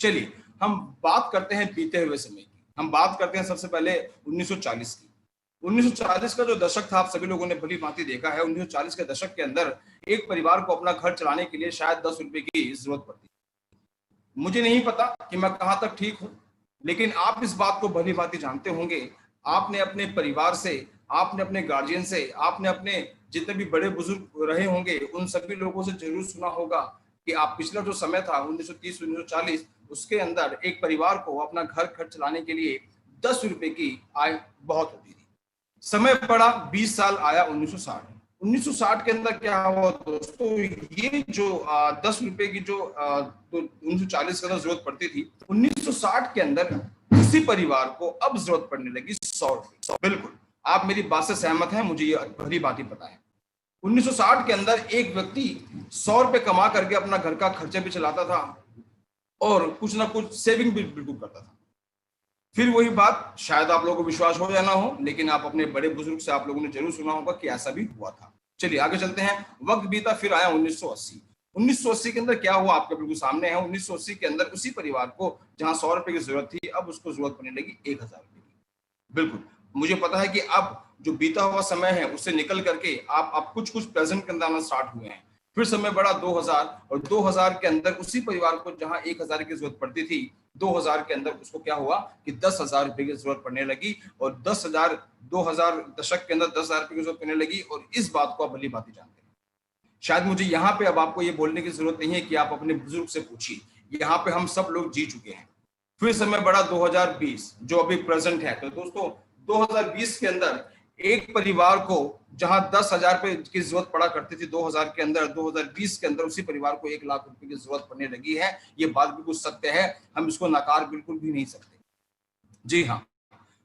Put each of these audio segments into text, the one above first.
चलिए हम बात करते हैं बीते हुए समय की। हम बात करते हैं सबसे पहले 1940 की। 1940 का जो दशक था, आप सभी लोगों ने भली भांति देखा है। 1940 के दशक के अंदर एक परिवार को अपना घर चलाने के लिए शायद 10 रुपए की जरूरत पड़ती। मुझे नहीं पता कि मैं कहां तक ठीक हूं, लेकिन आप इस बात को भली भांति जानते होंगे। आपने अपने परिवार से, आपने अपने गार्जियन से, आपने अपने जितने भी बड़े बुजुर्ग रहे होंगे उन सभी लोगों से जरूर सुना होगा कि आप पिछला जो समय था 1930 1940 उसके अंदर एक परिवार को अपना घर खर्च चलाने के लिए 10 रुपए की आय बहुत होती थी। समय पड़ा 20 साल आया 1960। 1960 के अंदर क्या हुआ दोस्तों, ये जो 10 रुपए की जो तो 1940 के अंदर जरूरत पड़ती थी, 1960 के अंदर उसी परिवार को अब जरूरत पड़ने लगी 100 रुपए। बिल्कुल आप मेरी बात से सहमत हैं, मुझे ये भली बात ही पता है। 1960 के अंदर एक व्यक्ति 100 रुपए कमा करके अपना घर का खर्चा भी चलाता था और कुछ ना कुछ सेविंग भी बिल्कुल करता था। फिर वही बात, शायद आप लोगों को विश्वास हो या ना हो, लेकिन आप अपने बड़े बुजुर्ग से आप लोगों ने जरूर सुना होगा कि ऐसा भी हुआ था। चलिए आगे चलते हैं। वक्त बीता, फिर आया 1980। 1980 के अंदर क्या हुआ आपके बिल्कुल सामने है। 1980 के अंदर उसी परिवार को जहां 100 रुपए की जरूरत थी, अब उसको जरूरत पड़ने लगी 1000 रुपए की। बिल्कुल मुझे पता है कि अब जो बीता हुआ समय है उससे निकल करके आप कुछ प्रेजेंट के अंदर आना स्टार्ट हुए हैं। फिर समय बढ़ा 2000 और 2000 के अंदर उसी परिवार को जहां 1000 की जरूरत पड़ती थी, 2000 के अंदर उसको क्या हुआ कि 10,000 रुपए की जरूरत पड़ने लगी और 10,000 2000 दशक के अंदर 10,000 रुपए की जरूरत पड़ने लगी। और इस बात को आप भली भांति जानते हैं। शायद मुझे यहाँ पे अब आपको ये बोलने की जरूरत नहीं है कि आप अपने बुजुर्ग से पूछिए, यहाँ पे हम सब लोग जी चुके हैं। फिर समय बढ़ा 2020 जो अभी प्रेजेंट है। तो दोस्तों 2020 के अंदर एक परिवार को जहां 10,000 रुपए की जरूरत पड़ा करती थी 2000 के अंदर, 2020 के अंदर उसी परिवार को 1 लाख रुपए की जरूरत पड़ने लगी है। ये बात बिल्कुल सत्य है, हम इसको नकार बिल्कुल भी नहीं सकते। जी हाँ,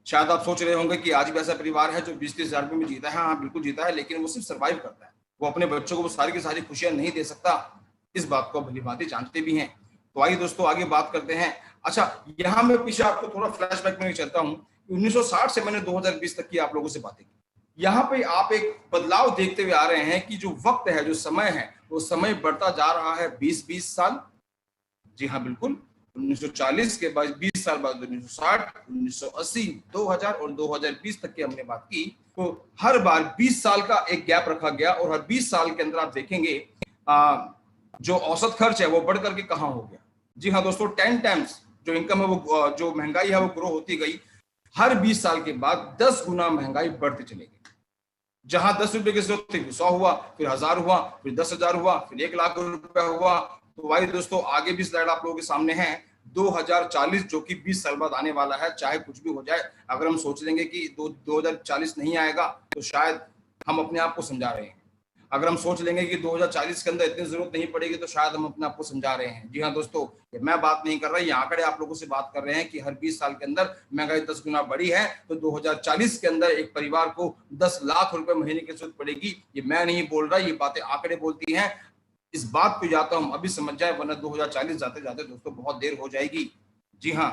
शायद आप सोच रहे होंगे कि आज भी ऐसा परिवार है जो 20-30 हजार रुपए में जीता है। हाँ बिल्कुल जीता है, लेकिन वो सिर्फ सर्वाइव करता है, वो अपने बच्चों को वो सारी की सारी खुशियां नहीं दे सकता। इस बात को भली भांति जानते भी हैं। तो आइए दोस्तों आगे बात करते हैं। अच्छा, यहाँ मैं पीछे आपको थोड़ा फ्लैशबैक में चलता हूँ। 1960 से मैंने 2020 तक की आप लोगों से बातें की। यहाँ पे आप एक बदलाव देखते हुए आ रहे हैं कि जो वक्त है, जो समय है, वो समय बढ़ता जा रहा है 20-20 साल। जी हाँ बिल्कुल, 1940 के बाद 20 साल बाद 1960, 1980, 2000 और 2020 तक की हमने बात की। तो हर बार 20 साल का एक गैप रखा गया और हर 20 साल के अंदर आप देखेंगे जो औसत खर्च है वो बढ़ करके कहाँ हो गया। जी हाँ दोस्तों, 10 टाइम्स जो इनकम है वो, जो महंगाई है वो ग्रो होती गई। हर 20 साल के बाद 10 गुना महंगाई बढ़ती चली गई। जहां 10 रुपए की जरूरत थी 100 हुआ, फिर 1000 हुआ, फिर 10,000 हुआ, फिर 1 लाख रुपया हुआ। तो भाई दोस्तों आगे भी स्लाइड आप लोगों के सामने है। 2040 जो कि 20 साल बाद आने वाला है, चाहे कुछ भी हो जाए, अगर हम सोच लेंगे कि 2040 नहीं आएगा तो शायद हम अपने आप को समझा रहे हैं। अगर हम सोच लेंगे कि 2040 के अंदर इतनी जरूरत नहीं पड़ेगी तो शायद हम अपने आप को समझा रहे हैं। जी हाँ दोस्तों, मैं बात नहीं कर रहा, ये आंकड़े आप लोगों से बात कर रहे हैं कि हर 20 साल के अंदर महंगाई 10 गुना बढ़ी है। तो 2040 के अंदर एक परिवार को 10 लाख रुपए महीने की जरूरत पड़ेगी। ये मैं नहीं बोल रहा, ये बातें आंकड़े बोलती हैं। इस बात को या तो हम अभी समझ जाए, वरना 2040 जाते जाते दोस्तों बहुत देर हो जाएगी। जी हाँ,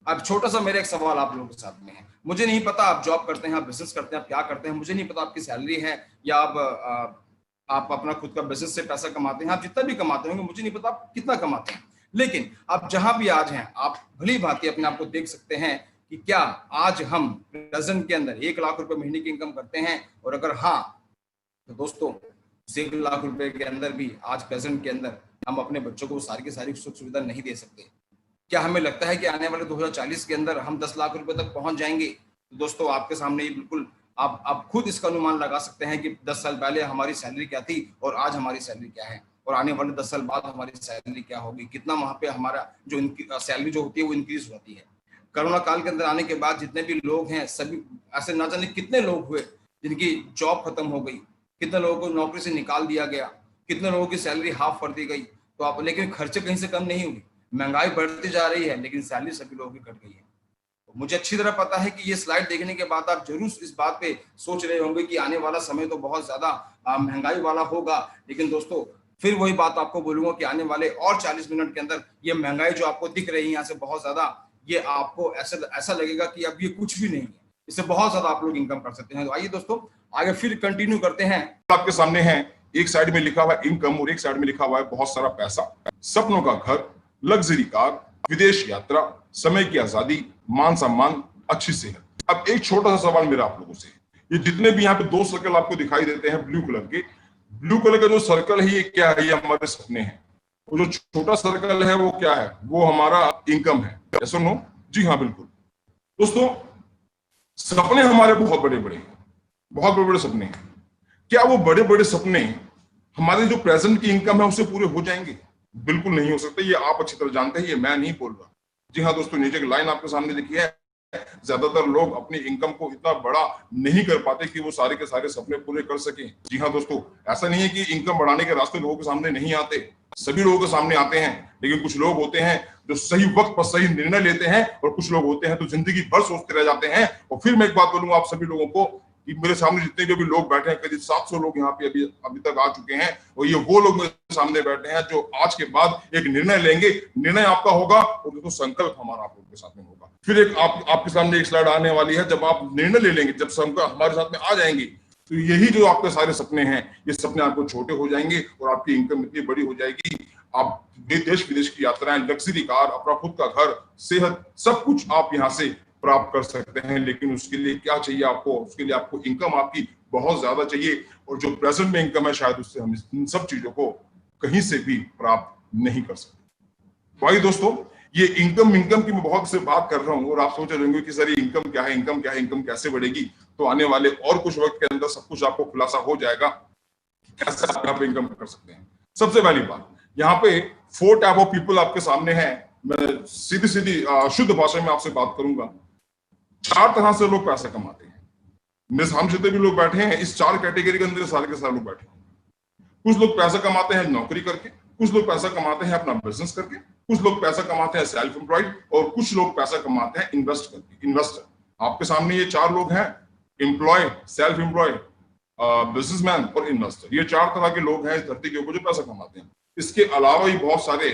अब छोटा सा मेरा एक सवाल आप लोगों के साथ में है। मुझे नहीं पता आप जॉब करते हैं, आप बिजनेस करते हैं, आप क्या करते हैं, मुझे नहीं पता आपकी सैलरी है या आप अपना खुद का बिजनेस से पैसा कमाते हैं। आप जितना भी कमाते होंगे, मुझे नहीं पता आप कितना कमाते हैं, लेकिन आप जहां भी आज हैं, आप भली भांति अपने आप को देख सकते हैं कि क्या आज हम प्रेजेंट के अंदर 1 लाख रुपए महीने की इनकम करते हैं। और अगर हाँ, तो दोस्तों 1 लाख रुपए के अंदर भी आज प्रेजेंट के अंदर हम अपने बच्चों को सारी की सारी सुख सुविधा नहीं दे सकते। क्या हमें लगता है कि आने वाले 2040 के अंदर हम 10 लाख रुपए तक पहुंच जाएंगे? तो दोस्तों आपके सामने ही बिल्कुल आप खुद इसका अनुमान लगा सकते हैं कि 10 साल पहले हमारी सैलरी क्या थी और आज हमारी सैलरी क्या है, और आने वाले 10 साल बाद हमारी सैलरी क्या होगी, कितना वहां पे हमारा जो सैलरी जो होती है वो इंक्रीज होती है। कोरोना काल के अंदर आने के बाद जितने भी लोग हैं, सभी ऐसे ना जाने कितने लोग हुए जिनकी जॉब खत्म हो गई, कितने लोगों को नौकरी से निकाल दिया गया, कितने लोगों की सैलरी हाफ कर दी गई। तो आप, लेकिन खर्चे कहीं से कम नहीं हुई, महंगाई बढ़ती जा रही है, लेकिन सैलरी सभी लोगों की कट गई है। तो मुझे अच्छी तरह पता है कि ये स्लाइड देखने के बाद आप जरूर इस बात पे सोच रहे होंगे कि आने वाला समय तो बहुत ज्यादा महंगाई वाला होगा। लेकिन दोस्तों फिर वही बात आपको बोलूंगा कि आने वाले और 40 मिनट के अंदर ये महंगाई जो आपको दिख रही है यहाँ से बहुत ज्यादा, ये आपको ऐसा लगेगा कि अब ये कुछ भी नहीं है, इससे बहुत ज्यादा आप लोग इनकम कर सकते हैं। तो आइए दोस्तों आगे फिर कंटिन्यू करते हैं। आपके सामने है, एक साइड में लिखा हुआ है इनकम और एक साइड में लिखा हुआ है बहुत सारा पैसा। सपनों का घर, लग्जरी कार, विदेश यात्रा, समय की आजादी, मान सम्मान, अच्छी सेहत। अब एक छोटा सा सवाल मेरा आप लोगों से, ये जितने भी यहाँ पे 2 सर्कल आपको दिखाई देते हैं ब्लू कलर के, ब्लू कलर का जो सर्कल है ये क्या है? ये हमारे सपने हैं। वो जो छोटा सर्कल है वो क्या है? वो हमारा इनकम है। यस और नो? जी हाँ, बिल्कुल। दोस्तों, सपने हमारे बहुत बड़े बड़े हैं, बहुत बड़े बड़े सपने हैं। क्या वो बड़े बड़े सपने हमारे जो प्रेजेंट की इनकम है उससे पूरे हो जाएंगे? बिल्कुल नहीं हो सकते। ये आप अच्छी तरह जानते हैं, ये मैं नहीं बोल रहा। जी हाँ दोस्तों, नीचे की लाइन आपके सामने लिखी है, ज्यादातर लोग अपनी इनकम को इतना बड़ा नहीं कर पाते कि वो सारे के सारे सपने पूरे कर सकें। जी हाँ दोस्तों, ऐसा नहीं है कि इनकम बढ़ाने के रास्ते लोगों के सामने नहीं आते, सभी लोगों के सामने आते हैं। लेकिन कुछ लोग होते हैं जो सही वक्त पर सही निर्णय लेते हैं, और कुछ लोग होते हैं तो जिंदगी भर सोचते रह जाते हैं। और फिर मैं एक बात बोलूंगा आप सभी लोगों को कि मेरे सामने जितने भी अभी लोग बैठे हैं, करीब 700 लोग यहाँ पे अभी तक आ चुके हैं, और ये वो लोग मेरे सामने बैठे हैं जो आज के बाद एक निर्णय लेंगे। निर्णय आपका होगा और तो संकल्प हमारा आप लोगों के साथ में होगा। फिर एक आपके सामने एक स्लाइड आने वाली है, जब आप निर्णय ले लेंगे, जब संकल्प हमारे साथ में आ जाएंगे, तो यही जो आपके सारे सपने हैं, ये सपने आपको छोटे हो जाएंगे और आपकी इनकम इतनी बड़ी हो जाएगी। आप देश विदेश की यात्राएं, लग्जरी कार, अपना खुद का घर, सेहत, सब कुछ आप यहाँ से प्राप्त कर सकते हैं। लेकिन उसके लिए क्या चाहिए आपको? उसके लिए आपको इनकम आपकी बहुत ज्यादा चाहिए, और जो प्रेजेंट में इनकम है शायद उससे हम इन सब चीजों को कहीं से भी प्राप्त नहीं कर सकते। भाई दोस्तों, ये इनकम की मैं बहुत से बात कर रहा हूँ, और आप सोच रहे होंगे कि सर ये इनकम क्या है, इनकम क्या है, इनकम कैसे बढ़ेगी? तो आने वाले और कुछ वक्त के अंदर सब कुछ आपको खुलासा हो जाएगा कैसे आप यहाँ पे इनकम कर सकते हैं। सबसे पहली बात, यहाँ पे 4 टाइप ऑफ पीपल आपके सामने हैं। मैं सीधी शुद्ध भाषा में आपसे बात करूंगा। 4 तरह से लोग पैसा कमाते हैं। मेरे सामने जितने भी लोग बैठे हैं, इस 4 कैटेगरी के अंदर सारे के सारे लोग बैठे हैं। कुछ लोग पैसा कमाते हैं नौकरी करके, कुछ लोग पैसा कमाते हैं अपना बिजनेस करके, कुछ लोग पैसा कमाते हैं सेल्फ एम्प्लॉयड, और कुछ लोग पैसा कमाते हैं इन्वेस्ट करके। इन्वेस्टर आपके सामने ये 4 लोग हैं, एम्प्लॉय, सेल्फ एम्प्लॉयड, बिजनेसमैन और इन्वेस्टर। ये 4 तरह के लोग हैं इस धरती के ऊपर जो पैसा कमाते हैं। इसके अलावा ही बहुत सारे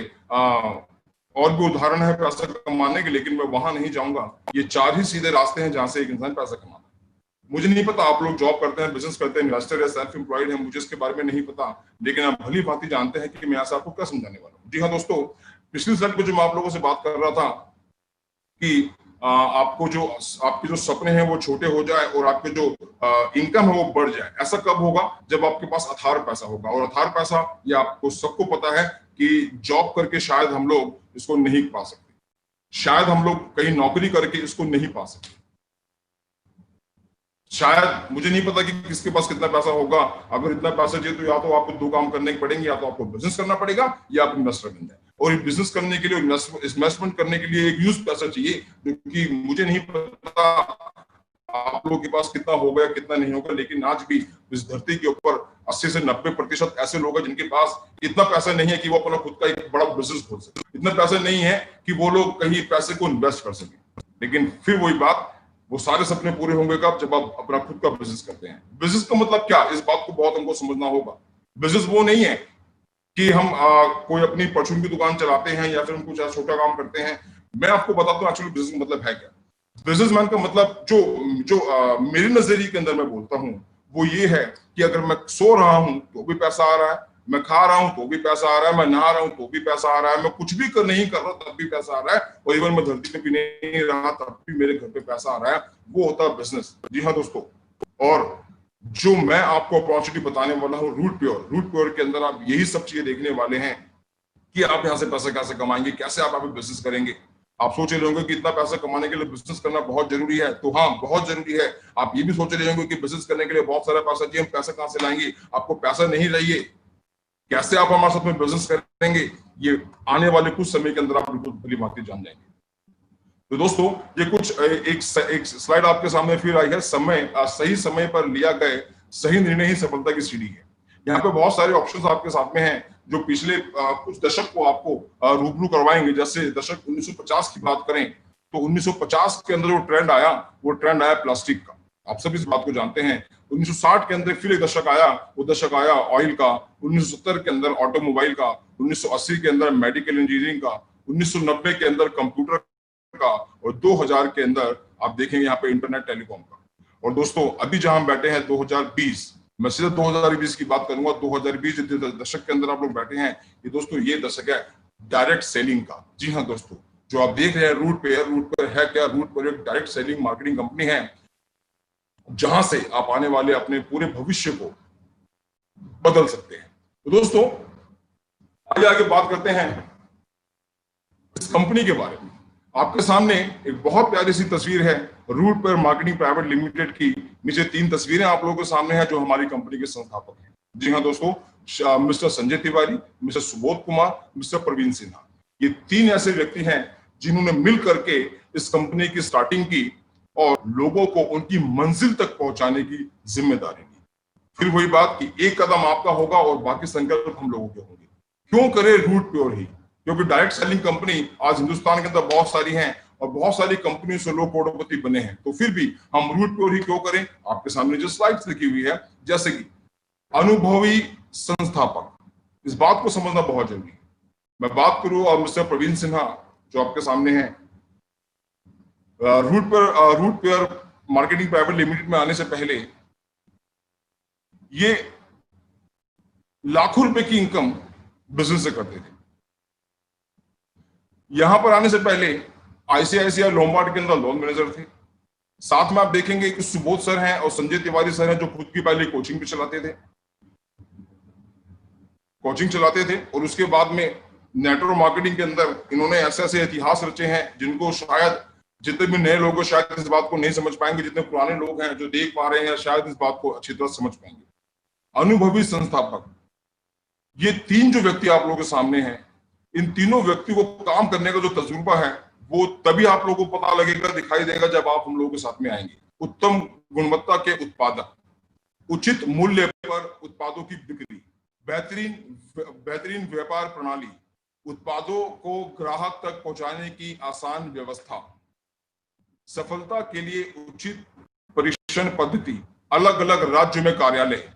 और भी उदाहरण है पैसा कमाने के, लेकिन मैं वहां नहीं जाऊंगा। ये 4 ही सीधे रास्ते हैं जहां से एक इंसान पैसा कमाता है। मुझे नहीं पता आप लोग जॉब करते हैं, बिजनेस करते हैं, इन्वेस्टर है, सेल्फ एम्प्लॉयड है, मुझे इसके बारे में नहीं पता, लेकिन आप भली भांति जानते हैं कि मैं ऐसा आपको क्या समझाने वाला हूँ। जी हाँ दोस्तों, पिछली स्लाइड पे जो मैं आप लोगों से बात कर रहा था कि आपके जो सपने हैं वो छोटे हो जाए और आपके जो इनकम है वो बढ़ जाए। ऐसा कब होगा? जब आपके पास अथार्ह पैसा होगा। और अथार्ह पैसा, ये आपको सबको पता है कि जॉब करके शायद हम लोग इसको नहीं पा सकते, शायद हम लोग कहीं नौकरी करके इसको नहीं पा सकते। शायद, मुझे नहीं पता कि किसके पास कितना पैसा होगा। अगर इतना पैसा चाहिए तो या तो आपको 2 काम करने पड़ेंगे, या तो आपको बिजनेस करना पड़ेगा या आप इन्वेस्टर बन जाए। और बिजनेस करने के लिए, इन्वेस्टमेंट करने के लिए एक यूज पैसा चाहिए, जो कि मुझे नहीं पता आप लोगों के पास कितना होगा या कितना नहीं होगा। लेकिन आज भी इस धरती के ऊपर 80 से 90% ऐसे लोग हैं जिनके पास इतना पैसा नहीं है कि वो अपना खुद का एक बड़ा बिजनेस खोल सके, इतना पैसा नहीं है कि वो लोग कहीं पैसे को इन्वेस्ट कर सके। लेकिन फिर वही बात, वो सारे सपने पूरे होंगे कब? जब आप अपना खुद का बिजनेस करते हैं। बिजनेस का मतलब क्या? इस बात को बहुत हमको समझना होगा। बिजनेस वो नहीं है कि हम कोई अपनी परचून की दुकान चलाते हैं या फिर हम कुछ छोटा काम करते हैं। मैं आपको बताता हूँ एक्चुअली बिजनेस मतलब है क्या। बिजनेसमैन का मतलब जो मेरे नजरिए के अंदर मैं बोलता हूँ वो ये है कि अगर मैं सो रहा हूँ तो भी पैसा आ रहा है, मैं खा रहा हूं तो भी पैसा आ रहा है, मैं नहा रहा हूं तो भी पैसा आ रहा है, मैं कुछ भी नहीं कर रहा तब भी पैसा आ रहा है, और इवन मैं धरती पे भी नहीं रहा तब भी मेरे घर पे पैसा आ रहा है। वो होता है बिजनेस। जी हाँ दोस्तों, और जो मैं आपको अपॉर्चुनिटी बताने वाला हूँ रूट प्योर के अंदर आप यही सब चीजें देखने वाले हैं कि आप यहाँ से पैसा कैसे कमाएंगे, कैसे आप यहाँ पे बिजनेस करेंगे। आप सोच रहे होंगे कि इतना पैसा कमाने के लिए बिजनेस करना बहुत जरूरी है, तो हाँ बहुत जरूरी है। आप ये भी सोच रहे होंगे कि बिजनेस करने के लिए बहुत सारा पैसा चाहिए, हम पैसा कहाँ से लाएंगे? आपको पैसा नहीं चाहिए, कैसे आप हमारे साथ में बिजनेस करेंगे, ये आने वाले कुछ समय के अंदर आप बिल्कुल भली भांति जान जाएंगे। तो दोस्तों, ये कुछ एक स्लाइड आपके सामने फिर आई है। सही समय पर लिया गए सही निर्णय ही सफलता की सीढ़ी है। यहाँ पे बहुत सारे ऑप्शंस आपके साथ में हैं जो पिछले कुछ दशक को आपको रूबरू करवाएंगे। जैसे दशक 1950 की बात करें तो 1950 के अंदर वो ट्रेंड आया प्लास्टिक का। आप सभी इस बात को जानते हैं। 1960 के अंदर फिर एक दशक आया, वो दशक आया ऑयल का। 1970 के अंदर ऑटोमोबाइल का। 1980 के अंदर मेडिकल इंजीनियरिंग का। 1990 के अंदर कंप्यूटर का, और 2000 के अंदर आप देखेंगे यहाँ पे इंटरनेट टेलीकॉम का। और दोस्तों, अभी जहां हम बैठे हैं 2020, मैं सीधे 2020 की बात करूंगा। 2020 दशक के अंदर आप लोग बैठे हैं, ये दोस्तों ये दशक है डायरेक्ट सेलिंग का। जी हाँ दोस्तों, जो आप देख रहे हैं रूट पेयर है क्या? रूट पेयर एक डायरेक्ट सेलिंग मार्केटिंग कंपनी है जहां से आप आने वाले अपने पूरे भविष्य को बदल सकते हैं। तो दोस्तों आगे बात करते हैं इस कंपनी के बारे में। आपके सामने एक बहुत प्यारी सी तस्वीर है Root Pure Marketing Private Limited की। नीचे 3 तस्वीरें आप लोगों के सामने हैं जो हमारी कंपनी के संस्थापक हैं। जी हाँ दोस्तों, mister Sanjay Tiwari, mister Subodh Kumar, mister Praveen Sinha, ये 3 ऐसे व्यक्ति हैं जिन्होंने मिल करके इस कंपनी की स्टार्टिंग की और लोगों को उनकी मंजिल तक पहुंचाने की जिम्मेदारी ली। फिर वही बात कि एक कदम आपका होगा और बाकी संकल्प हम लोगों के होंगे। क्यों करे रूट प्योर ही? क्योंकि डायरेक्ट सेलिंग कंपनी आज हिंदुस्तान के अंदर बहुत सारी हैं और बहुत सारी कंपनियों से लोग करोड़पति बने हैं, तो फिर भी हम रूट प्योर ही क्यों करें? आपके सामने जो स्लाइड्स लिखी हुई है, जैसे कि अनुभवी संस्थापक, इस बात को समझना बहुत जरूरी है। मैं बात करूं और मिस्टर प्रवीण सिन्हा जो आपके सामने हैं, Root Pure Marketing Private Limited में आने से पहले ये लाखों रुपए की इनकम बिजनेस से करते थे। यहां पर आने से पहले आईसीआईसीआई लोम्बार्ड के अंदर लोन मैनेजर थे। साथ में आप देखेंगे कि सुबोध सर हैं और संजय तिवारी सर हैं जो खुद की पहले कोचिंग भी चलाते थे और उसके बाद में नेटवर्क मार्केटिंग के अंदर इन्होंने ऐसे ऐसे इतिहास रचे हैं जिनको शायद जितने भी नए लोग शायद इस बात को नहीं समझ पाएंगे, जितने पुराने लोग हैं जो देख पा रहे हैं शायद इस बात को अच्छी तरह समझ पाएंगे। अनुभवी संस्थापक, ये 3 जो व्यक्ति आप लोगों के सामने हैं, इन तीनों व्यक्तियों को काम करने का जो तजुर्बा है वो तभी आप लोगों को पता लगेगा, दिखाई देगा जब आप हम लोगों के साथ में आएंगे। उत्तम गुणवत्ता के उत्पादक, उचित मूल्य पर उत्पादों की बिक्री, बेहतरीन व्यापार प्रणाली, उत्पादों को ग्राहक तक पहुंचाने की आसान व्यवस्था, सफलता के लिए उचित परीक्षण पद्धति, अलग अलग राज्यों में कार्यालय।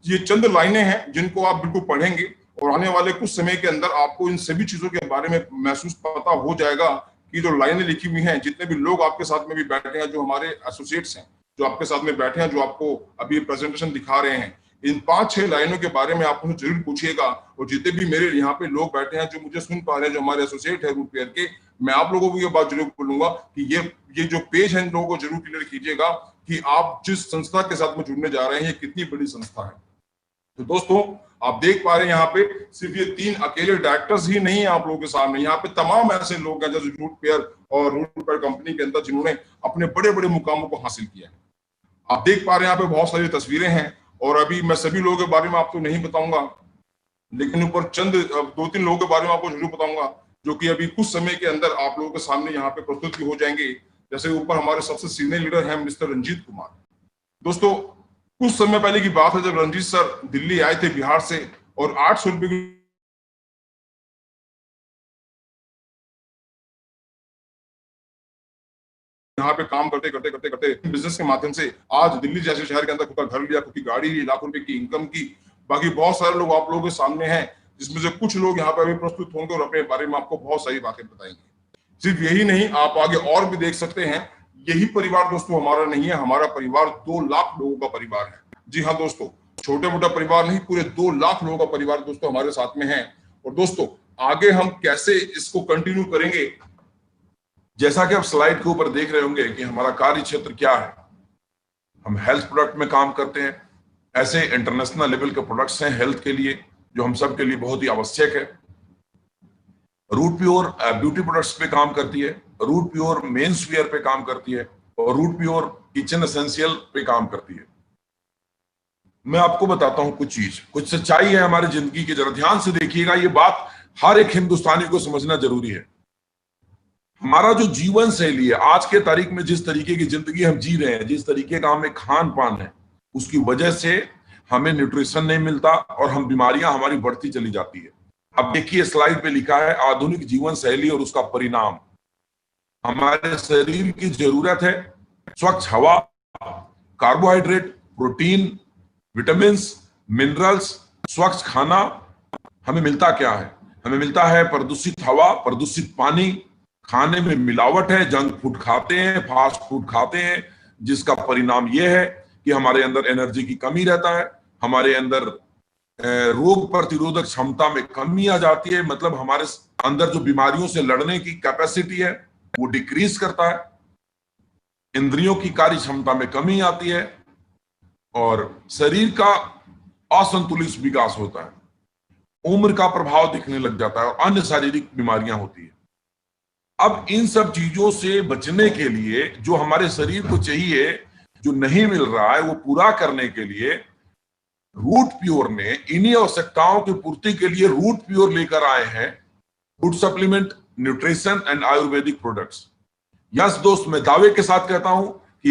ये चंद लाइनें हैं जिनको आप बिल्कुल पढ़ेंगे और आने वाले कुछ समय के अंदर आपको इन सभी चीजों के बारे में महसूस पता हो जाएगा कि जो लाइनें लिखी हुई हैं, जितने भी लोग आपके साथ में भी बैठे हैं, जो हमारे एसोसिएट्स हैं जो आपके साथ में बैठे हैं, जो आपको अभी प्रेजेंटेशन दिखा रहे हैं, इन 5-6 लाइनों के बारे में आप मुझे जरूर पूछिएगा। और जितने भी मेरे यहाँ पे लोग बैठे हैं जो मुझे सुन पा रहे हैं, जो हमारे एसोसिएट है रूट पेयर के, मैं आप लोगों को ये बात जरूर बोलूंगा कि ये जो पेज है इन लोगों को जरूर क्लियर कीजिएगा कि आप जिस संस्था के साथ में जुड़ने जा रहे हैं ये कितनी बड़ी संस्था है। तो दोस्तों आप देख पा रहे हैं यहाँ पे सिर्फ ये 3 अकेले डायरेक्टर्स ही नहीं है आप लोगों के सामने, यहाँ पे तमाम ऐसे लोग हैं जैसे रूट पेयर और रूट पेयर कंपनी के अंदर जिन्होंने अपने बड़े बड़े मुकामों को हासिल किया है। आप देख पा रहे हैं यहाँ पे बहुत सारी तस्वीरें हैं और अभी मैं सभी लोगों के बारे में आपको नहीं बताऊंगा, लेकिन ऊपर चंद 2-3 लोगों के बारे में आपको जरूर बताऊंगा जो कि अभी कुछ समय के अंदर आप लोगों के सामने यहाँ पे प्रस्तुत हो जाएंगे। जैसे ऊपर हमारे सबसे सीनियर लीडर हैं मिस्टर रंजीत कुमार। दोस्तों कुछ समय पहले की बात है जब रंजीत सर दिल्ली आए थे बिहार से और 800 रुपए की यहाँ पे काम करते बिजनेस के माध्यम से आज दिल्ली जैसे शहर के अंदर खुद का घर लिया, खुद की गाड़ी ली, लाखों रुपए की इनकम की। बाकी बहुत सारे लोग आप लोगों के सामने हैं जिसमें से कुछ लोग यहाँ पे अभी प्रस्तुत होंगे और अपने बारे में आपको बहुत सारी बातें बताएंगे। सिर्फ यही नहीं, आप आगे और भी देख सकते हैं। यही परिवार दोस्तों हमारा नहीं है, हमारा परिवार 2 लाख लोगों का परिवार है। जी हाँ दोस्तों, छोटे मोटा परिवार नहीं, पूरे 2 लाख लोगों का परिवार दोस्तों हमारे साथ में है। और दोस्तों आगे हम कैसे इसको कंटिन्यू करेंगे, जैसा कि आप स्लाइड के ऊपर देख रहे होंगे कि हमारा कार्य क्षेत्र क्या है। हम हेल्थ प्रोडक्ट में काम करते हैं। ऐसे इंटरनेशनल लेवल के प्रोडक्ट्स हैं हेल्थ के लिए जो हम सब के लिए बहुत ही आवश्यक है। रूट प्योर ब्यूटी प्रोडक्ट्स पे काम करती है, रूट प्योर मेंस वेयर पे काम करती है और रूट प्योर किचन एसेंशियल पे काम करती है। मैं आपको बताता हूं कुछ सच्चाई है हमारी जिंदगी की, जरा ध्यान से देखिएगा। ये बात हर एक हिंदुस्तानी को समझना जरूरी है। हमारा जो जीवन शैली है, आज के तारीख में जिस तरीके की जिंदगी हम जी रहे हैं, जिस तरीके का हमें खान पान है, उसकी वजह से हमें न्यूट्रिशन नहीं मिलता और हम बीमारियां हमारी बढ़ती चली जाती है। अब देखिए स्लाइड पे लिखा है आधुनिक जीवन शैली और उसका परिणाम। हमारे शरीर की जरूरत है स्वच्छ हवा, कार्बोहाइड्रेट, प्रोटीन, विटामिन, मिनरल्स, स्वच्छ खाना। हमें मिलता क्या है? हमें मिलता है प्रदूषित हवा, प्रदूषित पानी, खाने में मिलावट है, जंक फूड खाते हैं, फास्ट फूड खाते हैं, जिसका परिणाम यह है कि हमारे अंदर एनर्जी की कमी रहता है, हमारे अंदर रोग प्रतिरोधक क्षमता में कमी आ जाती है। मतलब हमारे अंदर जो बीमारियों से लड़ने की कैपेसिटी है वो डिक्रीज करता है, इंद्रियों की कार्य क्षमता में कमी आती है और शरीर का असंतुलित विकास होता है, उम्र का प्रभाव दिखने लग जाता है और अन्य शारीरिक बीमारियां होती है। अब इन सब चीजों से बचने के लिए जो हमारे शरीर को चाहिए, जो नहीं मिल रहा है, वो पूरा करने के लिए रूट प्योर ने इन्हीं आवश्यकताओं की पूर्ति के लिए रूट प्योर लेकर आए हैं food supplement, nutrition and Ayurvedic products. Yes दोस्त, मैं दावे के साथ कहता हूं कि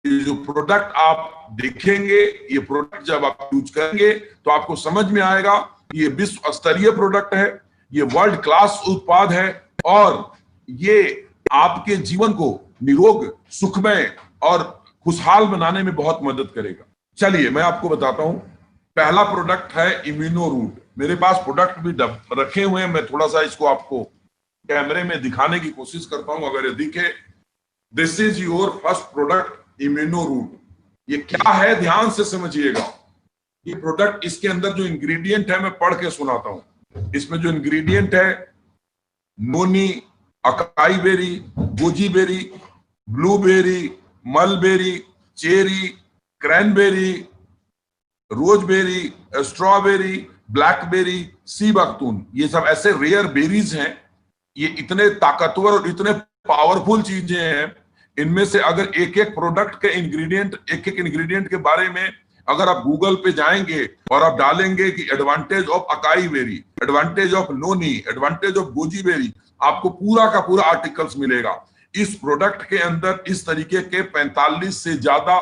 ये जो प्रोडक्ट आप देखेंगे, ये प्रोडक्ट जब आप यूज करेंगे तो आपको समझ में आएगा कि ये विश्व स्तरीय प्रोडक्ट है, ये वर्ल्ड क्लास उत्पाद है और ये आपके जीवन को निरोग, सुखमय और खुशहाल बनाने में बहुत मदद करेगा। चलिए मैं आपको बताता हूं। पहला प्रोडक्ट है इम्यूनो रूट। मेरे पास प्रोडक्ट भी रखे हुए हैं, मैं थोड़ा सा इसको आपको कैमरे में दिखाने की कोशिश करता हूं, अगर ये दिखे। This is your first product, Immuno Root. ये क्या है ध्यान से समझिएगा। ये प्रोडक्ट, इसके अंदर जो इंग्रेडिएंट है मैं पढ़ के सुनाता हूं। इसमें जो इंग्रेडिएंट है, noni, acai berry, goji berry, blueberry, mulberry, cherry, cranberry, roseberry, strawberry, blackberry, sea buckthorn, ये सब ऐसे रेयर बेरीज हैं। ये इतने ताकतवर और इतने पावरफुल चीजें हैं, इनमें से अगर एक एक प्रोडक्ट के इंग्रेडिएंट, एक एक इंग्रेडिएंट के बारे में अगर आप गूगल पे जाएंगे और आप डालेंगे कि advantage of acai berry, advantage of noni, advantage of goji berry, आपको पूरा का पूरा आर्टिकल्स मिलेगा। इस प्रोडक्ट के अंदर इस तरीके के 45 से ज्यादा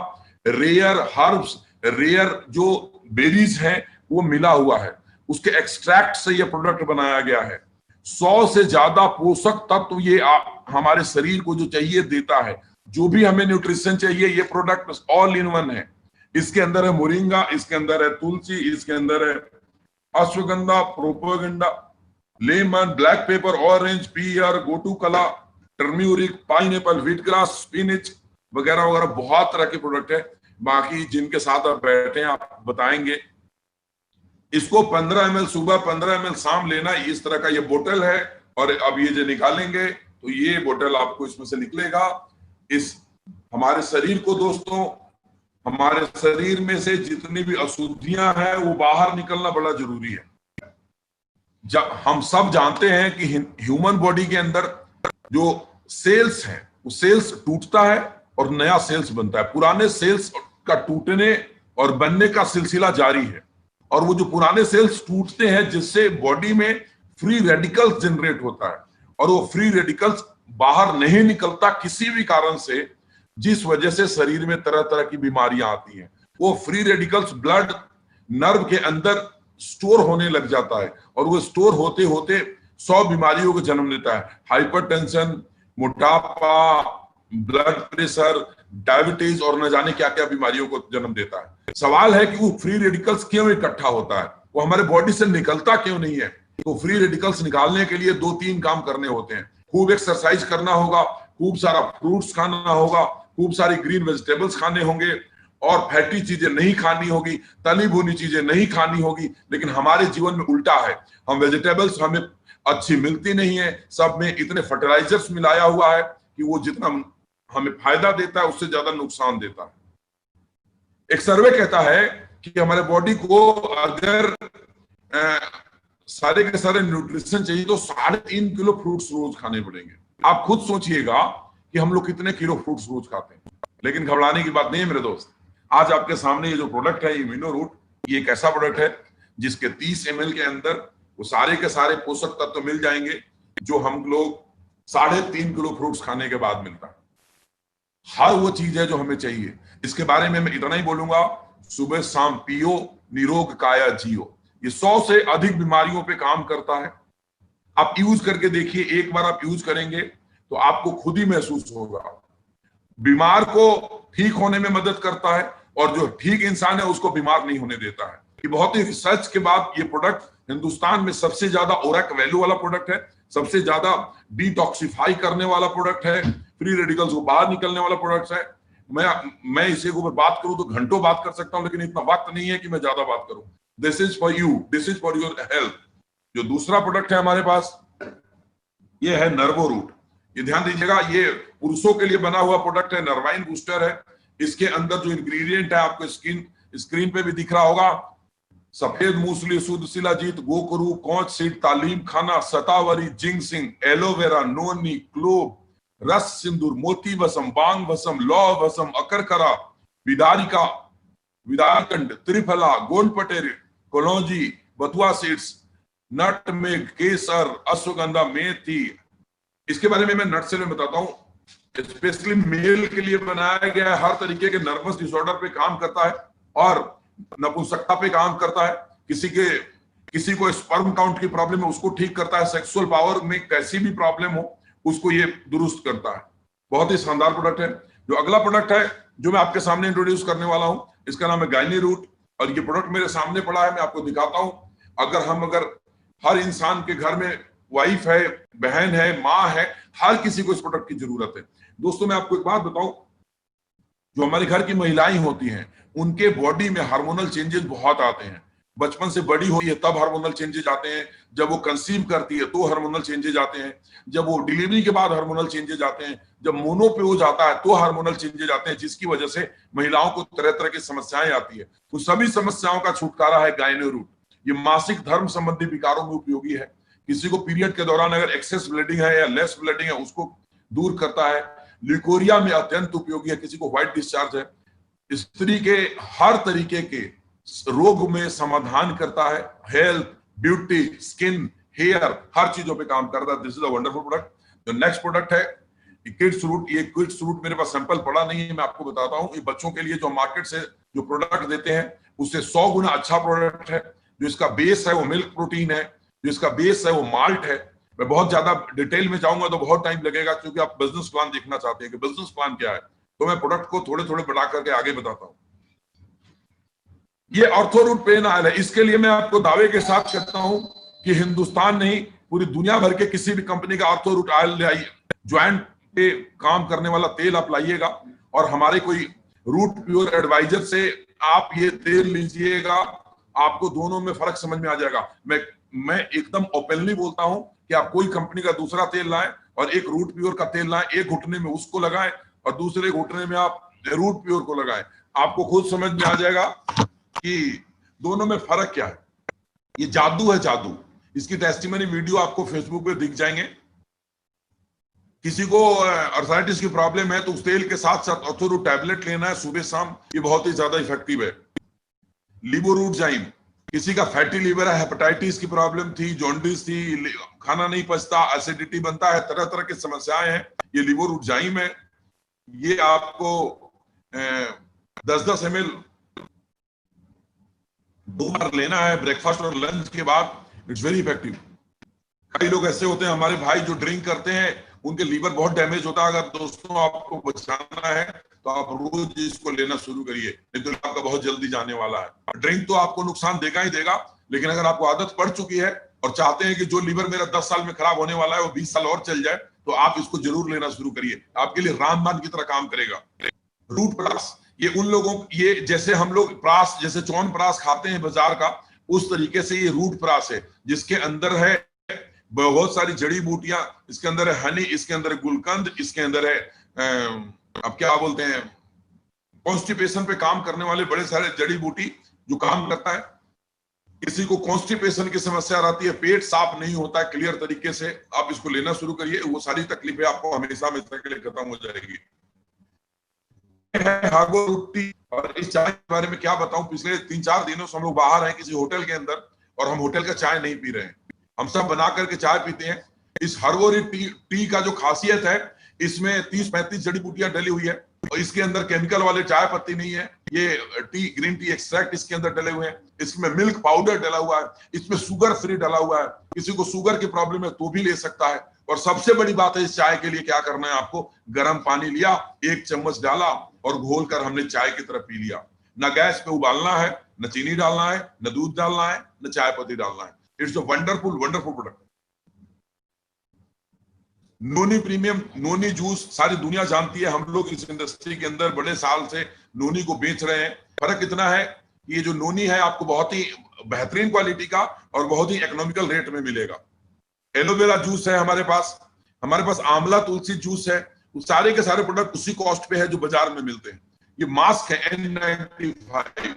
रेयर हर्ब्स, रेयर जो बेरीज हैं वो मिला हुआ है। उसके एक्सट्रैक्ट से ये प्रोडक्ट बनाया गया है। 100 से ज्यादा पोषक तत्व ये हमारे शरीर को जो चाहिए देता है। जो भी हमें न्यूट्रिशन चाहिए, ये प्रोडक्ट ऑल इन वन है। इसके अंदर है मोरिंगा, इसके अंदर है तुलसी, इसके अंदर है अश्वगंधा, प्रोपोगंडा, lemon, black pepper, orange, pear, gotu kola, turmeric, pineapple, wheat grass, spinach वगैरह वगैरह बहुत तरह के प्रोडक्ट है। बाकी जिनके साथ आप बैठे हैं आप बताएंगे। इसको 15 ml सुबह, 15 ml शाम लेना, इस तरह का ये बोतल है। और अब ये जो निकालेंगे तो ये बोतल आपको इसमें से निकलेगा। इस हमारे शरीर को दोस्तों, हमारे शरीर में से जितनी भी अशुद्धियां हैं वो बाहर निकलना बड़ा जरूरी है। जब हम सब जानते हैं कि ह्यूमन बॉडी के अंदर जो सेल्स हैं वो सेल्स टूटता है और नया सेल्स बनता है। पुराने सेल्स का टूटने और बनने का सिलसिला जारी है। और वो जो पुराने सेल्स टूटते हैं जिससे बॉडी में फ्री रेडिकल्स जनरेट होता है और वो फ्री रेडिकल्स बाहर नहीं निकलता किसी भी कारण से, जिस वजह से शरीर में तरह तरह की बीमारियां आती हैं। वो फ्री रेडिकल्स ब्लड नर्व के अंदर स्टोर होने लग जाता है और वो स्टोर होते होते 100 बीमारियों को जन्म देता है। हाइपरटेंशन, मोटापा, ब्लड प्रेशर, डायबिटीज और न जाने क्या क्या बीमारियों को जन्म देता है। सवाल है कि वो फ्री रेडिकल्स क्यों इकट्ठा होता है, वो हमारे बॉडी से निकलता क्यों नहीं है। तो फ्री रेडिकल्स निकालने के लिए 2-3 काम करने होते हैं। खूब एक्सरसाइज करना होगा, खूब सारा फ्रूट्स खाना होगा, खूब सारी ग्रीन वेजिटेबल्स खाने होंगे और फैटी चीजें नहीं खानी होगी, तली भुनी चीजें नहीं खानी होगी। लेकिन हमारे जीवन में उल्टा है, हम वेजिटेबल्स हमें अच्छी मिलती नहीं है, सब में इतने फर्टिलाइजर्स मिलाया हुआ है कि वो जितना हमें फायदा देता है उससे ज्यादा नुकसान देता है। एक सर्वे कहता है कि हमारे बॉडी को अगर सारे के सारे न्यूट्रिशन चाहिए तो 3.5 किलो फ्रूट्स रोज खाने पड़ेंगे। आप खुद सोचिएगा कि हम लोग कितने किलो फ्रूट्स रोज खाते हैं। लेकिन घबराने की बात नहीं है मेरे दोस्त। आज आपके सामने ये जो प्रोडक्ट है इम्यूनो रूट, ये एक ऐसा प्रोडक्ट है जिसके 30 ml के अंदर वो सारे के सारे पोषक तत्व मिल जाएंगे जो हम लोग 3.5 किलो फ्रूट्स खाने के बाद मिलता है। हर वो चीज है जो हमें चाहिए। इसके बारे में मैं इतना ही बोलूंगा, सुबह शाम पियो, निरोग काया जियो। ये 100 से अधिक बीमारियों पे काम करता है। आप यूज करके देखिए, एक बार आप यूज करेंगे तो आपको खुद ही महसूस होगा। बीमार को ठीक होने में मदद करता है और जो ठीक इंसान है उसको बीमार नहीं होने देता है। ये बहुत ही रिसर्च के बाद ये प्रोडक्ट हिंदुस्तान में सबसे ज्यादा ओरक वैल्यू वाला प्रोडक्ट है, सबसे ज्यादा डिटॉक्सिफाई करने वाला प्रोडक्ट है, फ्री रेडिकल्स को बाहर निकलने वाला प्रोडक्ट है। मैं इसे ऊपर बात करूं तो घंटों बात कर सकता हूं, लेकिन इतना वक्त नहीं है कि मैं ज्यादा बात करूं। This is for you, this is for your health. जो दूसरा प्रोडक्ट है हमारे पास, ये है नर्वो रूट। ये ध्यान दीजिएगा, ये पुरुषों के लिए बना हुआ प्रोडक्ट है, नर्वाइन बूस्टर है। इसके अंदर जो इंग्रेडिएंट है आपको स्क्रीन पे भी दिख रहा होगा। सफेद मूसली, शुद्ध शिलाजीत, गोकरू, कौच सीड, तालीम खाना, सतावरी, जिंगसिंग, एलोवेरा, नोनी, क्लोव, रस सिंदूर, मोती भस्म, बांग भस्म, लौह भस्म, अकरकरा, विदारिका, विदारकंड, त्रिफला, गोंडपटेर, कलौंजी, बथुआ सीड्स, नटमेग, केसर, अश्वगंधा, मेथी। इसके बारे में मैं नटसेल में बताता हूं। स्पेशली मेल के लिए बनाया गया है, हर तरीके के नर्वस डिसऑर्डर पे काम करता है और नपुंसकता पे काम करता है। किसी को स्पर्म काउंट की प्रॉब्लम है उसको ठीक करता है, सेक्सुअल पावर में कैसी भी प्रॉब्लम हो उसको ये दुरुस्त करता है। बहुत ही शानदार प्रोडक्ट है। जो अगला प्रोडक्ट है जो मैं आपके सामने इंट्रोड्यूस करने वाला हूं, इसका नाम है गायनी रूट और ये प्रोडक्ट मेरे सामने पड़ा है, मैं आपको दिखाता हूं। अगर हर इंसान के घर में वाइफ है, बहन है, माँ है, हर किसी को इस प्रोडक्ट की जरूरत है। दोस्तों मैं आपको एक बात बताऊं, जो हमारे घर की महिलाएं होती हैं उनके बॉडी में हार्मोनल चेंजेस बहुत आते हैं। बचपन से बड़ी होती है तब हार्मोनल चेंजेस आते हैं, जब वो कंसीव करती है तो हार्मोनल चेंजेस आते हैं, जब वो डिलीवरी के बाद हार्मोनल चेंजेस आते हैं, जब मोनोपोज आता है तो हार्मोनल चेंजेस आते हैं, जिसकी वजह से महिलाओं को तरह तरह की समस्याएं आती है। तो सभी समस्याओं का छुटकारा है गायनी रूट। ये मासिक धर्म संबंधी विकारों में उपयोगी है। किसी को पीरियड के दौरान अगर एक्सेस ब्लीडिंग है या लेस ब्लीडिंग है उसको दूर करता है। ल्यूकोरिया में अत्यंत उपयोगी है। किसी को व्हाइट डिस्चार्ज है, स्त्री के हर तरीके के रोग में समाधान करता है। हेल्थ, ब्यूटी, स्किन, हेयर, हर चीजों पे काम करता है। This is a wonderful product. जो नेक्स्ट प्रोडक्ट है किड्स रूट। ये किड्स रूट मेरे पास सैंपल पड़ा नहीं है, मैं आपको बताता हूँ। ये बच्चों के लिए जो मार्केट से जो प्रोडक्ट देते हैं उससे 100 गुना अच्छा प्रोडक्ट है। जो इसका बेस है वो मिल्क प्रोटीन है, जो इसका बेस है वो माल्ट है। मैं बहुत ज्यादा डिटेल में जाऊंगा तो बहुत टाइम लगेगा, क्योंकि आप बिजनेस प्लान देखना चाहते हैं कि बिजनेस प्लान क्या है, तो मैं प्रोडक्ट को थोड़े थोड़े बढ़ा करके आगे बताता हूं। ये ऑर्थोरूट पेन ऑयल है। इसके लिए मैं आपको दावे के साथ कहता हूं कि हिंदुस्तान नहीं पूरी दुनिया भर के किसी भी कंपनी का ऑर्थोरूट ऑयल ले आइए, ज्वाइंट पे काम करने वाला तेल आप लाइएगा और हमारे कोई रूट प्योर एडवाइजर से आप ये तेल लीजिएगा, आपको दोनों में फर्क समझ में आ जाएगा। मैं एकदम ओपनली बोलता हूं कि आप कोई कंपनी का दूसरा तेल लाएं और एक रूट प्योर का तेल लाएं, एक घुटने में उसको लगाएं और दूसरे घुटने में आप रूट प्योर को लगाएं, आपको खुद समझ में आ जाएगा कि दोनों में फर्क क्या है। ये जादू है, जादू। इसकी टेस्टिमनी वीडियो आपको फेसबुक पे दिख जाएंगे। किसी को अर्थराइटिस की प्रॉब्लम है तो उस तेल के साथ साथ ऑर्थोरूट टैबलेट लेना है सुबह शाम, ये बहुत ही ज्यादा इफेक्टिव है। लिबोरूटजाइम, किसी का फैटी लीवर है, हेपेटाइटिस की प्रॉब्लम थी, जॉन्डिस थी, खाना नहीं पचता, एसिडिटी बनता है, तरह तरह की समस्याएं हैं, ये लिबोरूटजाइम है। ये आपको 10-10 ml 2 बार लेना है, ब्रेकफास्ट और लंच के बाद। It's very effective. कई लोग ऐसे होते हैं हमारे भाई जो ड्रिंक करते हैं, उनके लीवर बहुत डैमेज होता है। अगर दोस्तों आपको बचाना है तो आप रोज इसको लेना शुरू करिए, नहीं तो आपका बहुत जल्दी जाने वाला है। ड्रिंक तो आपको नुकसान देगा ही देगा, लेकिन अगर आपको आदत पड़ चुकी है और चाहते हैं कि जो लीवर मेरा 10 साल में खराब होने वाला है वो 20 साल और चल जाए, तो आप इसको जरूर लेना शुरू करिए। आपके लिए रामबाण की तरह काम करेगा। रूट प्रास, ये उन लोगों, ये जैसे हम लोग प्रास, जैसे चौन प्रास खाते हैं बाजार का, उस तरीके से ये रूट प्रास है, जिसके अंदर है बहुत सारी जड़ी बूटियां। इसके अंदर है हनी, इसके अंदर है गुलकंद, इसके अंदर है अब क्या बोलते हैं, कॉन्स्टिपेशन पे काम करने वाले बड़े सारे जड़ी बूटी जो काम करता है। किसी को कॉन्स्टिपेशन की समस्या रहती है, पेट साफ नहीं होता है क्लियर तरीके से, आप इसको लेना शुरू करिए, वो सारी तकलीफें आपको हमेशा हमेशा के लिए खत्म हो जाएगी। हागो रोटी, और इस चाय के बारे में क्या बताऊं, पिछले 3-4 दिनों से हम लोग बाहर हैं किसी होटल के अंदर और हम होटल का चाय नहीं पी रहे हैं, हम सब बना करके चाय पीते हैं। इस हर्बोरी टी का जो खासियत है, इसमें 30-35 जड़ी बूटियां डली हुई है और इसके अंदर केमिकल वाले चाय पत्ती नहीं है। ये ग्रीन टी एक्सट्रैक्ट इसके अंदर डले हुए हैं, इसमें मिल्क पाउडर डला हुआ है, इसमें शुगर फ्री डला हुआ है। किसी को शुगर की प्रॉब्लम है तो भी ले सकता है। और सबसे बड़ी बात है, इस चाय के लिए क्या करना है, आपको गर्म पानी लिया, 1 चम्मच डाला और घोल कर हमने चाय की तरफ पी लिया। न गैस पे उबालना है, न चीनी डालना है, न दूध डालना है, न चाय पत्ती डालना है। It's a wonderful wonderful product. Noni premium, noni juice सारी दुनिया जानती है, हम लोग इस इंडस्ट्री के अंदर बड़े साल से नोनी को बेच रहे हैं। फर्क इतना है, ये जो नोनी है आपको बहुत ही बेहतरीन क्वालिटी का और बहुत ही इकोनॉमिकल रेट में मिलेगा। एलोवेरा जूस है हमारे पास, हमारे पास आंवला तुलसी जूस है, वो सारे के सारे प्रोडक्ट उसी कॉस्ट पे है जो बाजार में मिलते हैं। ये मास्क है N95।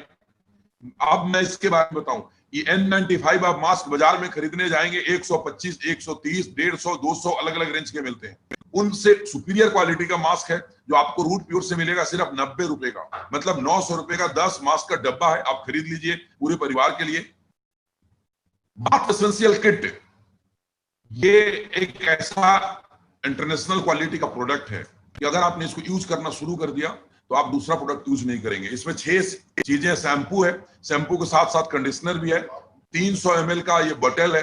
अब मैं इसके बारे में बताऊं, ये N95 आप मास्क बाजार में खरीदने जाएंगे 125, 130, 150, 200 अलग अलग रेंज के मिलते हैं। उनसे सुपीरियर क्वालिटी का मास्क है जो आपको रूट प्योर से मिलेगा सिर्फ 90 रुपए का, मतलब 900 रुपए का 10 मास्क का डब्बा है, आप खरीद लीजिए पूरे परिवार के लिए। बाथ एसेंशियल किट, ये एक ऐसा इंटरनेशनल क्वालिटी का प्रोडक्ट है कि अगर आपने इसको यूज करना शुरू कर दिया तो आप दूसरा प्रोडक्ट यूज नहीं करेंगे। इसमें 6 चीजें, शैम्पू है, शैम्पू के साथ साथ कंडीशनर भी है, 300 ml का ये बॉटल है,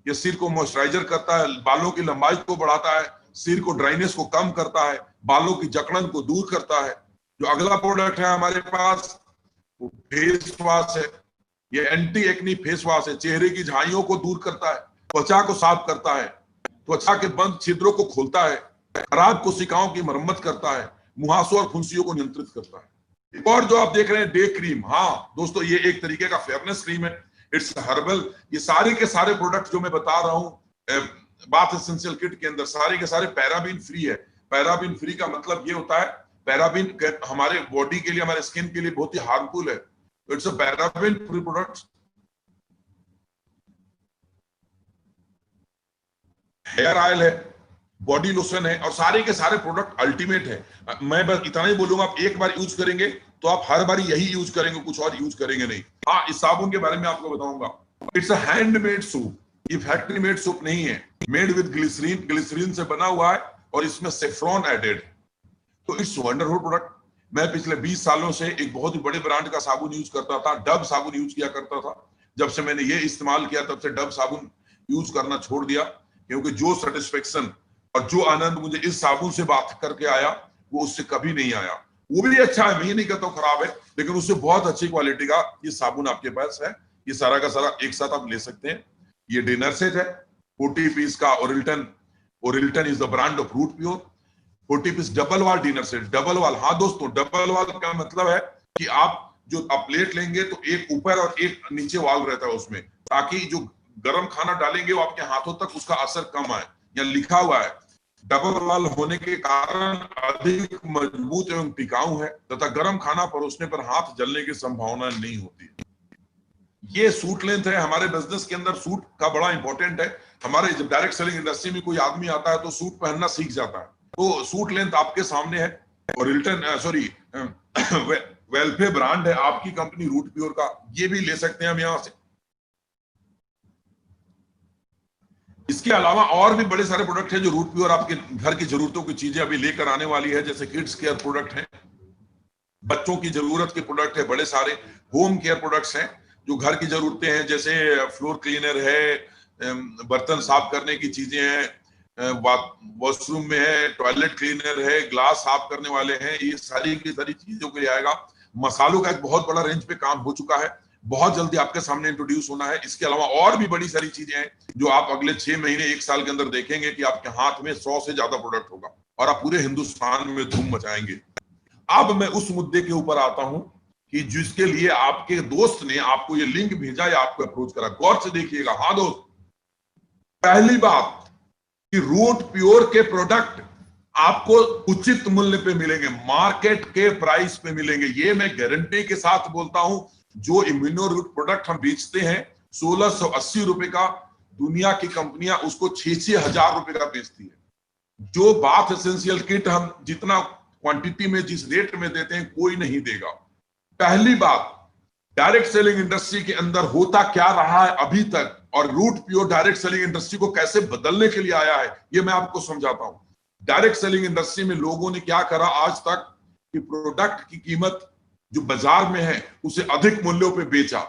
ये सिर को मॉइस्चराइजर करता है, बालों की लंबाई को बढ़ाता है, सिर को ड्राइनेस को कम करता है, बालों की जकड़न को दूर करता है। जो अगला प्रोडक्ट है हमारे पास वो फेस वॉश है, ये एंटी एक्नी फेस वॉश है, चेहरे की झाइयों को दूर करता है, त्वचा को साफ करता है, त्वचा के बंद छिद्रों को खोलता है, खराब कोशिकाओं की मरम्मत करता है, मुहासों और फुंसियों को नियंत्रित करता है। एक और जो आप देख रहे हैं डे क्रीम, हाँ दोस्तों ये एक तरीके का फेयरनेस क्रीम है, इट्स हर्बल। ये सारे के सारे प्रोडक्ट जो मैं बता रहा हूं बाथ एसेंशियल किट के अंदर सारे के सारे पैराबीन फ्री है। पैराबीन फ्री का मतलब ये होता है, पैराबीन हमारे बॉडी के लिए, हमारे स्किन के लिए बहुत ही हार्मफुल है, तो it's a paraben free product. Hair oil है, बॉडी लोशन है, और सारे के सारे प्रोडक्ट अल्टीमेट है। मैं बस इतना ही बोलूंगा, आप एक बार यूज करेंगे तो आप हर बार यही यूज करेंगे, कुछ और यूज करेंगे नहीं। हाँ, इस साबुन के बारे में आपको बताऊंगा, इट्स अ हैंडमेड सूप, ये फैक्ट्री मेड सूप नहीं है, मेड विद ग्लिसरीन, ग्लिसरीन से बना हुआ है और इसमें सेफ्रॉन एडेड है, तो इट्स वंडरफुल प्रोडक्ट। मैं पिछले 20 सालों से एक बहुत ही बड़े ब्रांड का साबुन यूज करता था, डब साबुन यूज किया करता था। जब से मैंने ये इस्तेमाल किया तब से डब साबुन यूज करना छोड़ दिया, क्योंकि जो सेटिस्फेक्शन और जो आनंद मुझे इस साबुन से बात करके आया वो उससे कभी नहीं आया। वो भी अच्छा है, मैं ये नहीं कहता हूँ खराब है, लेकिन उससे बहुत अच्छी क्वालिटी का ये साबुन आपके पास है। ये सारा का सारा एक साथ आप ले सकते हैं। ये डिनर सेट है 40 पीस का, ओरिल्टन is the brand of root प्योर। 40 piece double wall dinner set, double wall, हाँ दोस्तों डबल वाल का मतलब है कि आप जो आप प्लेट लेंगे तो एक ऊपर और एक नीचे वाल रहता है उसमें, ताकि जो गर्म खाना डालेंगे वो आपके हाथों तक उसका असर कम आए। यहाँ लिखा हुआ है डबल वाल होने के कारण अधिक मजबूत एवं टिकाऊ है तथा गर्म खाना परोसने पर हाथ जलने की संभावना नहीं होती। ये सूट लेंथ है, हमारे बिजनेस के अंदर सूट का बड़ा इंपॉर्टेंट है। हमारे जब डायरेक्ट सेलिंग इंडस्ट्री में कोई आदमी आता है तो सूट पहनना सीख जाता है, तो सूट लेंथ आपके सामने है। और वेलफे ब्रांड है आपकी कंपनी रूट प्योर का, ये भी ले सकते हैं हम यहां से। इसके अलावा और भी बड़े सारे प्रोडक्ट हैं जो रूट प्योर आपके घर की जरूरतों की चीजें अभी लेकर आने वाली है, जैसे किड्स केयर प्रोडक्ट हैं, बच्चों की जरूरत के प्रोडक्ट है, बड़े सारे होम केयर प्रोडक्ट्स हैं जो घर की जरूरतें हैं, जैसे फ्लोर क्लीनर है, बर्तन साफ करने की चीजें हैं, वॉशरूम में है, टॉयलेट क्लीनर है, ग्लास साफ करने वाले हैं, ये सारी की सारी चीजों के लिए आएगा। मसालों का एक बहुत बड़ा रेंज पे काम हो चुका है, बहुत जल्दी आपके सामने इंट्रोड्यूस होना है। इसके अलावा और भी बड़ी सारी चीजें हैं जो आप अगले 6 महीने 1 साल के अंदर देखेंगे कि आपके हाथ में 100 से ज्यादा प्रोडक्ट होगा और आप पूरे हिंदुस्तान में धूम मचाएंगे। अब मैं उस मुद्दे के ऊपर आता हूं कि जिसके लिए आपके दोस्त ने आपको ये लिंक भेजा या आपको अप्रोच करा, गौर से देखिएगा। हाँ दोस्त, पहली बात कि रूट प्योर के प्रोडक्ट आपको उचित मूल्य पे मिलेंगे, मार्केट के प्राइस पे मिलेंगे, ये मैं गारंटी के साथ बोलता हूं। जो इम्यूनो रूट प्रोडक्ट हम बेचते हैं 1680 रुपए का, दुनिया की कंपनियां उसको 6-6 हजार रुपए का बेचती है। जो बाथ एसेंशियल किट हम जितना क्वांटिटी में जिस रेट में देते हैं कोई नहीं देगा। पहली बात, डायरेक्ट सेलिंग इंडस्ट्री के अंदर होता क्या रहा है अभी तक और Root Pure direct selling industry को कैसे बदलने के लिए आया है, ये मैं आपको समझाता हूं। डायरेक्ट सेलिंग इंडस्ट्री में लोगों ने क्या करा आज तक कि प्रोडक्ट की कीमत जो बाजार में है उसे अधिक मूल्यों पे बेचा,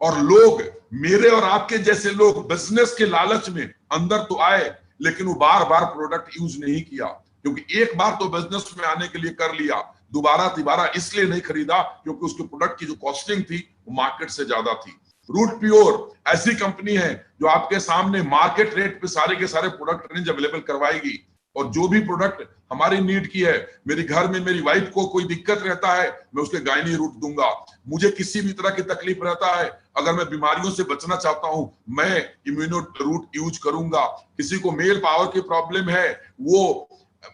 और लोग, मेरे और आपके जैसे लोग बिजनेस के लालच में अंदर तो आए, लेकिन वो बार बार प्रोडक्ट यूज नहीं किया, क्योंकि एक बार तो बिजनेस में आने के लिए कर लिया, दोबारा तिबारा इसलिए नहीं खरीदा क्योंकि उसके प्रोडक्ट की जो कॉस्टिंग थी वो मार्केट से ज्यादा थी। रूट प्योर ऐसी कंपनी है जो आपके सामने मार्केट रेट पे सारे के सारे प्रोडक्ट रेंज अवेलेबल करवाएगी, और जो भी प्रोडक्ट हमारी नीड की है, मेरे घर में मेरी वाइफ को कोई दिक्कत रहता है, मैं उसके गायनी रूट दूंगा। मुझे किसी भी तरह की तकलीफ रहता है, अगर मैं बीमारियों से बचना चाहता हूं, मैं इम्यूनो रूट यूज करूंगा। किसी को मेल पावर की प्रॉब्लम है, वो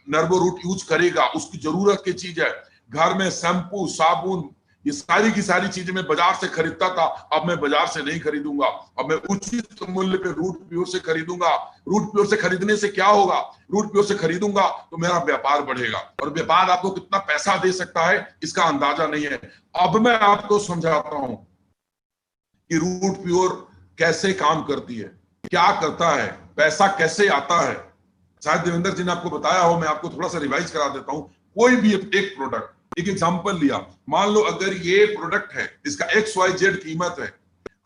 नर्वो रूट यूज करेगा, उसकी जरूरत की चीज है। घर में शैम्पू, साबुन, ये सारी की सारी चीजें मैं बाजार से खरीदता था, अब मैं बाजार से नहीं खरीदूंगा, अब मैं उचित मूल्य पे रूट प्योर से खरीदूंगा। रूट प्योर से खरीदने से क्या होगा, रूट प्योर से खरीदूंगा तो मेरा व्यापार बढ़ेगा, और व्यापार आपको कितना पैसा दे सकता है इसका अंदाजा नहीं है। अब मैं आपको समझाता हूं कि रूट प्योर कैसे काम करती है, क्या करता है, पैसा कैसे आता है। शायद देवेंद्र जी ने आपको बताया हो, मैं आपको थोड़ा सा रिवाइज करा देता हूं। कोई भी एक प्रोडक्ट, एक एग्जांपल लिया, मान लो अगर ये प्रोडक्ट है, इसका XYZ कीमत है,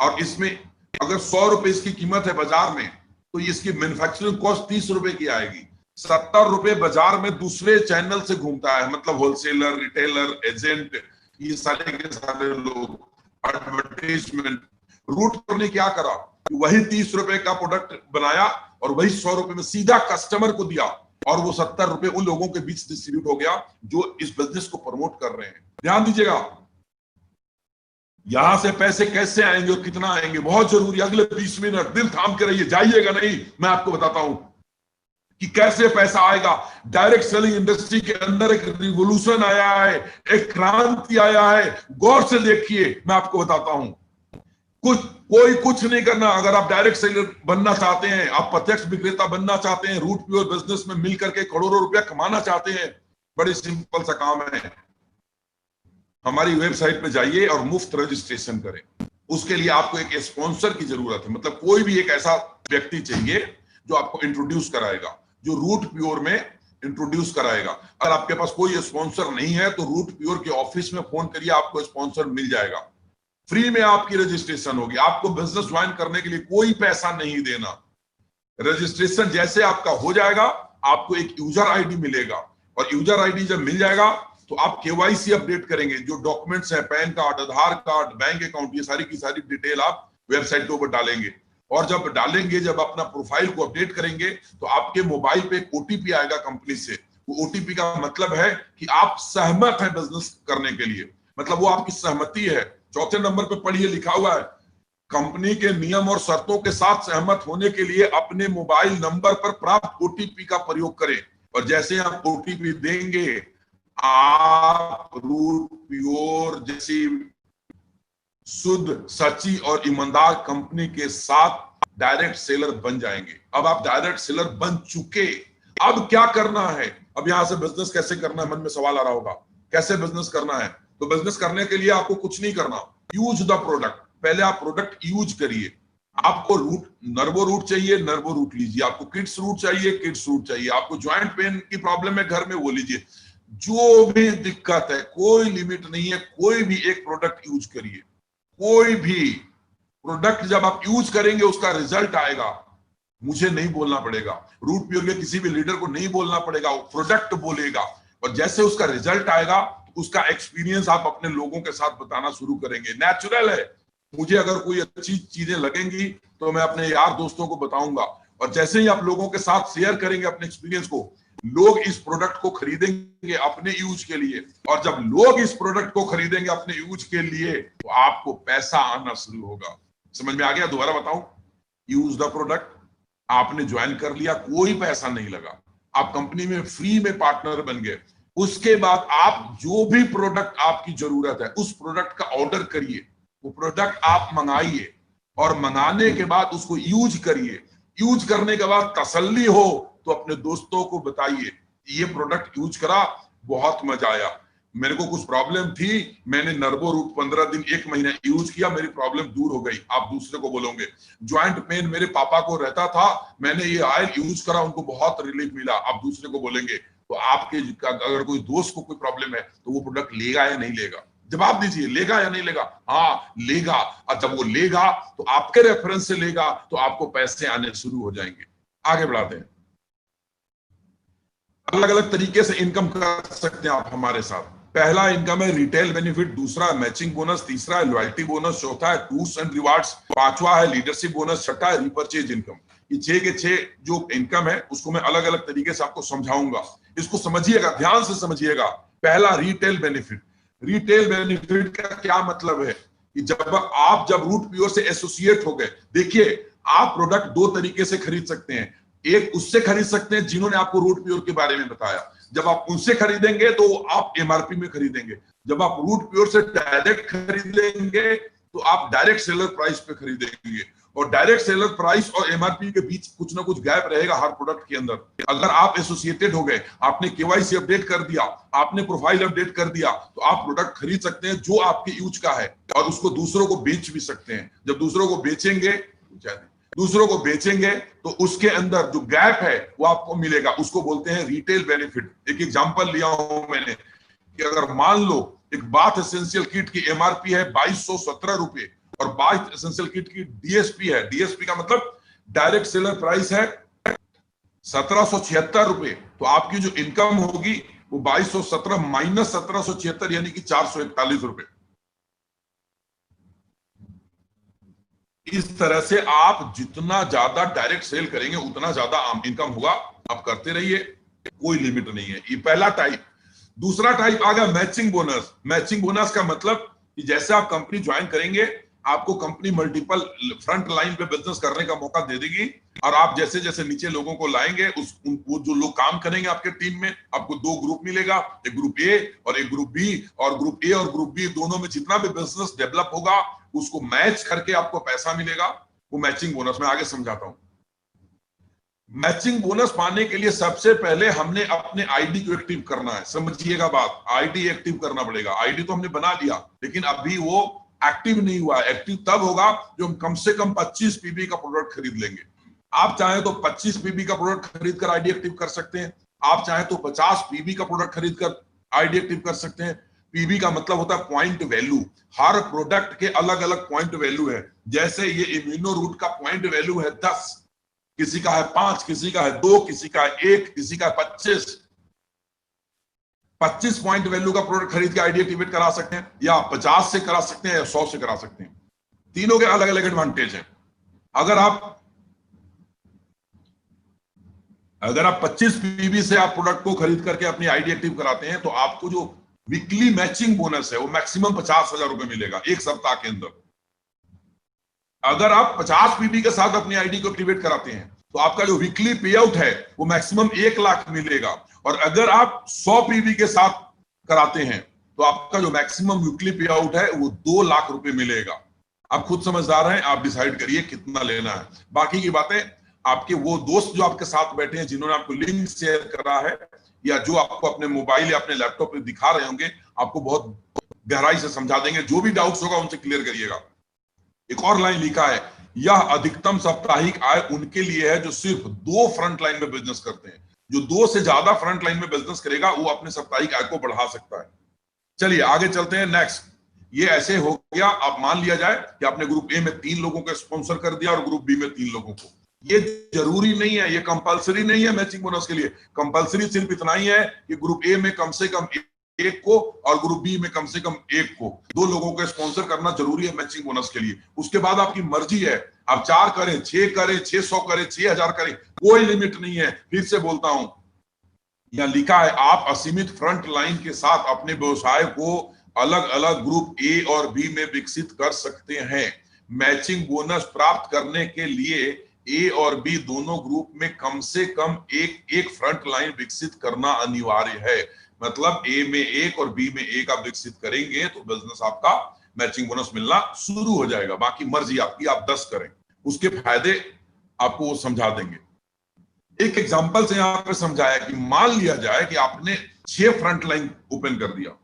और इसमें अगर 100 रुपए इसकी कीमत है बाजार में, तो इसकी मैन्युफैक्चरिंग कॉस्ट 30 रुपए की आएगी। 70 रुपए बाजार में दूसरे चैनल से घूमता है, मतलब होलसेलर, रिटेलर, एजेंट, ये सारे के सारे लोग, एडवर्टाइजमेंट। रूट ने क्या करा, वही 30 रुपए का प्रोडक्ट बनाया और वही 100 रुपए में सीधा कस्टमर को दिया, और वो 70 रुपए उन लोगों के बीच डिस्ट्रीब्यूट हो गया जो इस बिजनेस को प्रमोट कर रहे हैं। ध्यान दीजिएगा, यहां से पैसे कैसे आएंगे और कितना आएंगे बहुत जरूरी। अगले 20 मिनट दिल थाम के रहिए, जाइएगा नहीं, मैं आपको बताता हूं कि कैसे पैसा आएगा। डायरेक्ट सेलिंग इंडस्ट्री के अंदर एक रिवोल्यूशन आया है, एक क्रांति आया है, गौर से देखिए, मैं आपको बताता हूं। कोई कुछ नहीं करना। अगर आप डायरेक्ट सेलर बनना चाहते हैं, आप प्रत्यक्ष विक्रेता बनना चाहते हैं, रूट प्योर बिजनेस में मिल करके करोड़ों रुपया कमाना चाहते हैं, बड़ी सिंपल सा काम है। हमारी वेबसाइट पे जाइए और मुफ्त रजिस्ट्रेशन करें। उसके लिए आपको एक स्पॉन्सर की जरूरत है, मतलब कोई भी एक ऐसा व्यक्ति चाहिए जो आपको इंट्रोड्यूस कराएगा, जो रूट प्योर में इंट्रोड्यूस कराएगा। अगर आपके पास कोई स्पॉन्सर नहीं है तो रूट प्योर के ऑफिस में फोन करिए, आपको स्पॉन्सर मिल जाएगा। फ्री में आपकी रजिस्ट्रेशन होगी। आपको बिजनेस ज्वाइन करने के लिए कोई पैसा नहीं देना। रजिस्ट्रेशन जैसे आपका हो जाएगा, आपको एक यूजर आईडी मिलेगा, और यूजर आईडी जब मिल जाएगा तो आप KYC अपडेट करेंगे। जो डॉक्यूमेंट्स है, पैन कार्ड, आधार कार्ड, बैंक अकाउंट, ये सारी की सारी डिटेल आप वेबसाइट के ऊपर डालेंगे। और जब डालेंगे, जब अपना प्रोफाइल को अपडेट करेंगे, तो आपके मोबाइल पे एक OTP आएगा कंपनी से। वो OTP का मतलब है कि आप सहमत हैं बिजनेस करने के लिए, मतलब वो आपकी सहमति है। चौथे नंबर पे पढ़िए, लिखा हुआ है, कंपनी के नियम और शर्तों के साथ सहमत होने के लिए अपने मोबाइल नंबर पर प्राप्त OTP का प्रयोग करें। और जैसे आप OTP देंगे, आप रूट प्योर जैसी शुद्ध, सच्ची और ईमानदार कंपनी के साथ डायरेक्ट सेलर बन जाएंगे। अब आप डायरेक्ट सेलर बन चुके, अब क्या करना है? अब यहां से बिजनेस कैसे करना है, मन में सवाल आ रहा होगा, कैसे बिजनेस करना है? तो बिजनेस करने के लिए आपको कुछ नहीं करना, यूज द प्रोडक्ट। पहले आप प्रोडक्ट यूज करिए। आपको रूट, नर्वो रूट चाहिए, नर्वो रूट लीजिए। आपको किड्स रूट चाहिए, किड्स रूट चाहिए। आपको ज्वाइंट पेन की प्रॉब्लम है घर में, वो लीजिए। जो भी दिक्कत है, कोई लिमिट नहीं है, कोई भी एक प्रोडक्ट यूज करिए। कोई भी प्रोडक्ट जब आप यूज करेंगे, उसका रिजल्ट आएगा, मुझे नहीं बोलना पड़ेगा, रूट प्योर के किसी भी लीडर को नहीं बोलना पड़ेगा, वो प्रोडक्ट बोलेगा। और जैसे उसका रिजल्ट आएगा, उसका एक्सपीरियंस आप अपने लोगों के साथ बताना शुरू करेंगे। नेचुरल है, मुझे अगर कोई अच्छी चीजें लगेंगी तो मैं अपने यार दोस्तों को बताऊंगा, और जैसे ही आप लोगों के साथ शेयर करेंगे अपने एक्सपीरियंस को, लोग इस प्रोडक्ट को खरीदेंगे अपने यूज के लिए। और जब लोग इस प्रोडक्ट को खरीदेंगे अपने यूज के लिए, तो आपको पैसा आना शुरू होगा। समझ में आ गया? दोबारा बताऊं, यूज द प्रोडक्ट, आपने ज्वाइन कर लिया, कोई पैसा नहीं लगा, आप कंपनी में फ्री में पार्टनर बन गए। उसके बाद आप जो भी प्रोडक्ट आपकी जरूरत है, उस प्रोडक्ट का ऑर्डर करिए, वो प्रोडक्ट आप मंगाइए, और मंगाने के बाद उसको यूज करिए। यूज करने के बाद तसल्ली हो तो अपने दोस्तों को बताइए, ये प्रोडक्ट यूज करा, बहुत मजा आया, मेरे को कुछ प्रॉब्लम थी, मैंने नर्वो रूट 15 दिन 1 महीना यूज किया, मेरी प्रॉब्लम दूर हो गई। आप दूसरे को बोलोगे, ज्वाइंट पेन मेरे पापा को रहता था, मैंने ये ऑयल यूज करा, उनको बहुत रिलीफ मिला, आप दूसरे को बोलेंगे। तो आपके अगर कोई दोस्त को कोई प्रॉब्लम है तो वो प्रोडक्ट लेगा या नहीं लेगा? जवाब दीजिए, लेगा या नहीं लेगा? हाँ, लेगा। और जब वो लेगा तो आपके रेफरेंस से लेगा, तो आपको पैसे आने शुरू हो जाएंगे। आगे बढ़ाते हैं। अलग अलग तरीके से इनकम कर सकते हैं आप हमारे साथ। पहला इनकम है रिटेल बेनिफिट, दूसरा है मैचिंग बोनस, तीसरा है लॉयल्टी बोनस, चौथा है टूर्स एंड रिवार्ड्स, पांचवा है लीडरशिप बोनस, छठा है रिपर्चेज इनकम। कि 6 के 6 जो इनकम है उसको मैं अलग अलग तरीके से आपको समझाऊंगा। इसको समझिएगा, ध्यान से समझिएगा। पहला, रिटेल बेनिफिट। रिटेल बेनिफिट का क्या मतलब है कि जब रूट प्योर से एसोसिएट हो गए, देखिए आप प्रोडक्ट दो तरीके से खरीद सकते हैं। एक उससे खरीद सकते हैं जिन्होंने आपको रूट प्योर के बारे में बताया, जब आप उनसे खरीदेंगे तो आप एमआरपी में खरीदेंगे। जब आप रूट प्योर से डायरेक्ट खरीदेंगे तो आप डायरेक्ट सेलर प्राइस पे खरीदेंगे, और डायरेक्ट सेलर प्राइस और एमआरपी के बीच कुछ ना कुछ गैप रहेगा हर प्रोडक्ट के अंदर। अगर आप एसोसिएटेड हो गए, आपने केवाईसी अपडेट कर दिया, आपने प्रोफाइल अपडेट कर दिया, तो आप प्रोडक्ट खरीद सकते हैं जो आपके यूज का है, और उसको दूसरों को बेच भी सकते हैं। जब दूसरों को बेचेंगे तो उसके अंदर जो गैप है वो आपको मिलेगा, उसको बोलते हैं रिटेल बेनिफिट। एक एग्जांपल लिया हूं मैंने कि अगर मान लो एक बाथ एसेंशियल किट की एमआरपी है 2217 रुपए और बाथ एसेंशियल किट की डीएसपी है, डीएसपी का मतलब डायरेक्ट सेलर प्राइस है 1776 रुपए, तो आपकी जो इनकम होगी वो 2217 माइनस 1776 यानी कि 441 रुपए। इस तरह से आप जितना ज्यादा डायरेक्ट सेल करेंगे उतना ज्यादा इनकम होगा। आप करते रहिए, कोई लिमिट नहीं है। ये पहला टाइप। दूसरा टाइप आ गया मैचिंग बोनस। मैचिंग बोनस का मतलब कि जैसे आप कंपनी ज्वाइन करेंगे, आपको कंपनी मल्टीपल फ्रंट लाइन पे बिजनेस करने का मौका दे देगी, और आप जैसे जैसे नीचे लोगों को लाएंगे वो जो लोग काम करेंगे आपके टीम में, आपको दो ग्रुप मिलेगा, एक ग्रुप ए और एक ग्रुप बी, और ग्रुप ए और ग्रुप बी दोनों में जितना भी बिजनेस डेवलप होगा उसको मैच करके आपको पैसा मिलेगा। वो मैचिंग बोनस मैं आगे समझाता हूं। मैचिंग बोनस पाने के लिए सबसे पहले हमने अपने आईडी को एक्टिव करना है। समझिएगा बात, आईडी एक्टिव करना पड़ेगा। आईडी तो हमने बना लिया लेकिन अभी वो एक्टिव नहीं हुआ। एक्टिव तब होगा जो हम कम से कम 25 पीबी का प्रोडक्ट खरीद लेंगे। आप चाहें तो 25 पीबी का प्रोडक्ट खरीद कर आईडी एक्टिव कर सकते हैं, आप चाहें तो 50 पीबी का प्रोडक्ट खरीद कर आईडी एक्टिव कर सकते हैं। पीबी का मतलब होता है पॉइंट वैल्यू। हर प्रोडक्ट के अलग अलग पॉइंट वैल्यू है। जैसे ये इम्यूनो रूट का पॉइंट वैल्यू है 10, किसी का है 5, किसी का है 2, किसी का है 1, किसी का है 25। 25 पॉइंट वैल्यू का प्रोडक्ट खरीद के आईडी एक्टिवेट करा सकते हैं, या 50 से करा सकते हैं, या 100 से करा सकते हैं। तीनों के अलग अलग एडवांटेज हैं। अगर आप 25 पीबी से आप प्रोडक्ट को खरीद करके अपनी आईडी एक्टिव कराते हैं तो आपको जो वीकली मैचिंग बोनस है वो मैक्सिमम 50,000 रुपए मिलेगा एक सप्ताह के अंदर। अगर आप 50 पीबी के साथ अपनी आईडी को एक्टिवेट कराते हैं तो आपका जो वीकली पे आउट है वो मैक्सिमम 1 लाख मिलेगा, और अगर आप 100 पीबी के साथ कराते हैं तो आपका जो मैक्सिमम वीकली पे आउट है वो 2 लाख रुपए मिलेगा। आप खुद समझदार हैं, आप डिसाइड करिए कितना लेना है। बाकी की बातें आपके वो दोस्त जो आपके साथ बैठे हैं, जिन्होंने आपको लिंक शेयर करा है, या जो आपको अपने मोबाइल या अपने लैपटॉप पे दिखा रहे होंगे, आपको बहुत गहराई से समझा देंगे। जो भी डाउट्स होगा उनसे क्लियर करिएगा। एक और लाइन लिखा है, यह अधिकतम साप्ताहिक आय उनके लिए है जो सिर्फ 2 फ्रंट लाइन में बिजनेस करते हैं। जो 2 से ज्यादा फ्रंट लाइन में बिजनेस करेगा वो अपने साप्ताहिक आय को बढ़ा सकता है। चलिए आगे चलते हैं। नेक्स्ट, ये ऐसे हो गया। अब मान लिया जाए कि आपने ग्रुप ए में 3 लोगों को स्पॉन्सर कर दिया और ग्रुप बी में 3 लोगों को। ये जरूरी नहीं है, ये कंपलसरी नहीं है मैचिंग बोनस के लिए। कंपलसरी सिर्फ इतना ही है कि ग्रुप ए में कम से कम 1 को और ग्रुप बी में कम से कम 1 को, 2 लोगों को स्पॉन्सर करना जरूरी है मैचिंग बोनस के लिए। उसके बाद आपकी मर्जी है, आप 4 करें, 6 करें, 600 करें, 6000 करें, कोई लिमिट नहीं है। फिर से बोलता हूं, यह लिखा है आप असीमित फ्रंट लाइन के साथ अपने व्यवसाय को अलग अलग ग्रुप ए और बी में विकसित कर सकते हैं। मैचिंग बोनस प्राप्त करने के लिए ए और बी दोनों ग्रुप में कम से कम एक फ्रंट लाइन विकसित करना अनिवार्य है। मतलब ए में 1 और बी में 1 आप विकसित करेंगे तो बिजनेस आपका मैचिंग बोनस मिलना शुरू हो जाएगा। बाकी मर्जी आपकी, आप 10 करें, उसके फायदे आपको वो समझा देंगे। एक एग्जांपल से यहां पर समझाया कि मान लिया जाए कि आपने 6 फ्रंट लाइन ओपन कर दिया।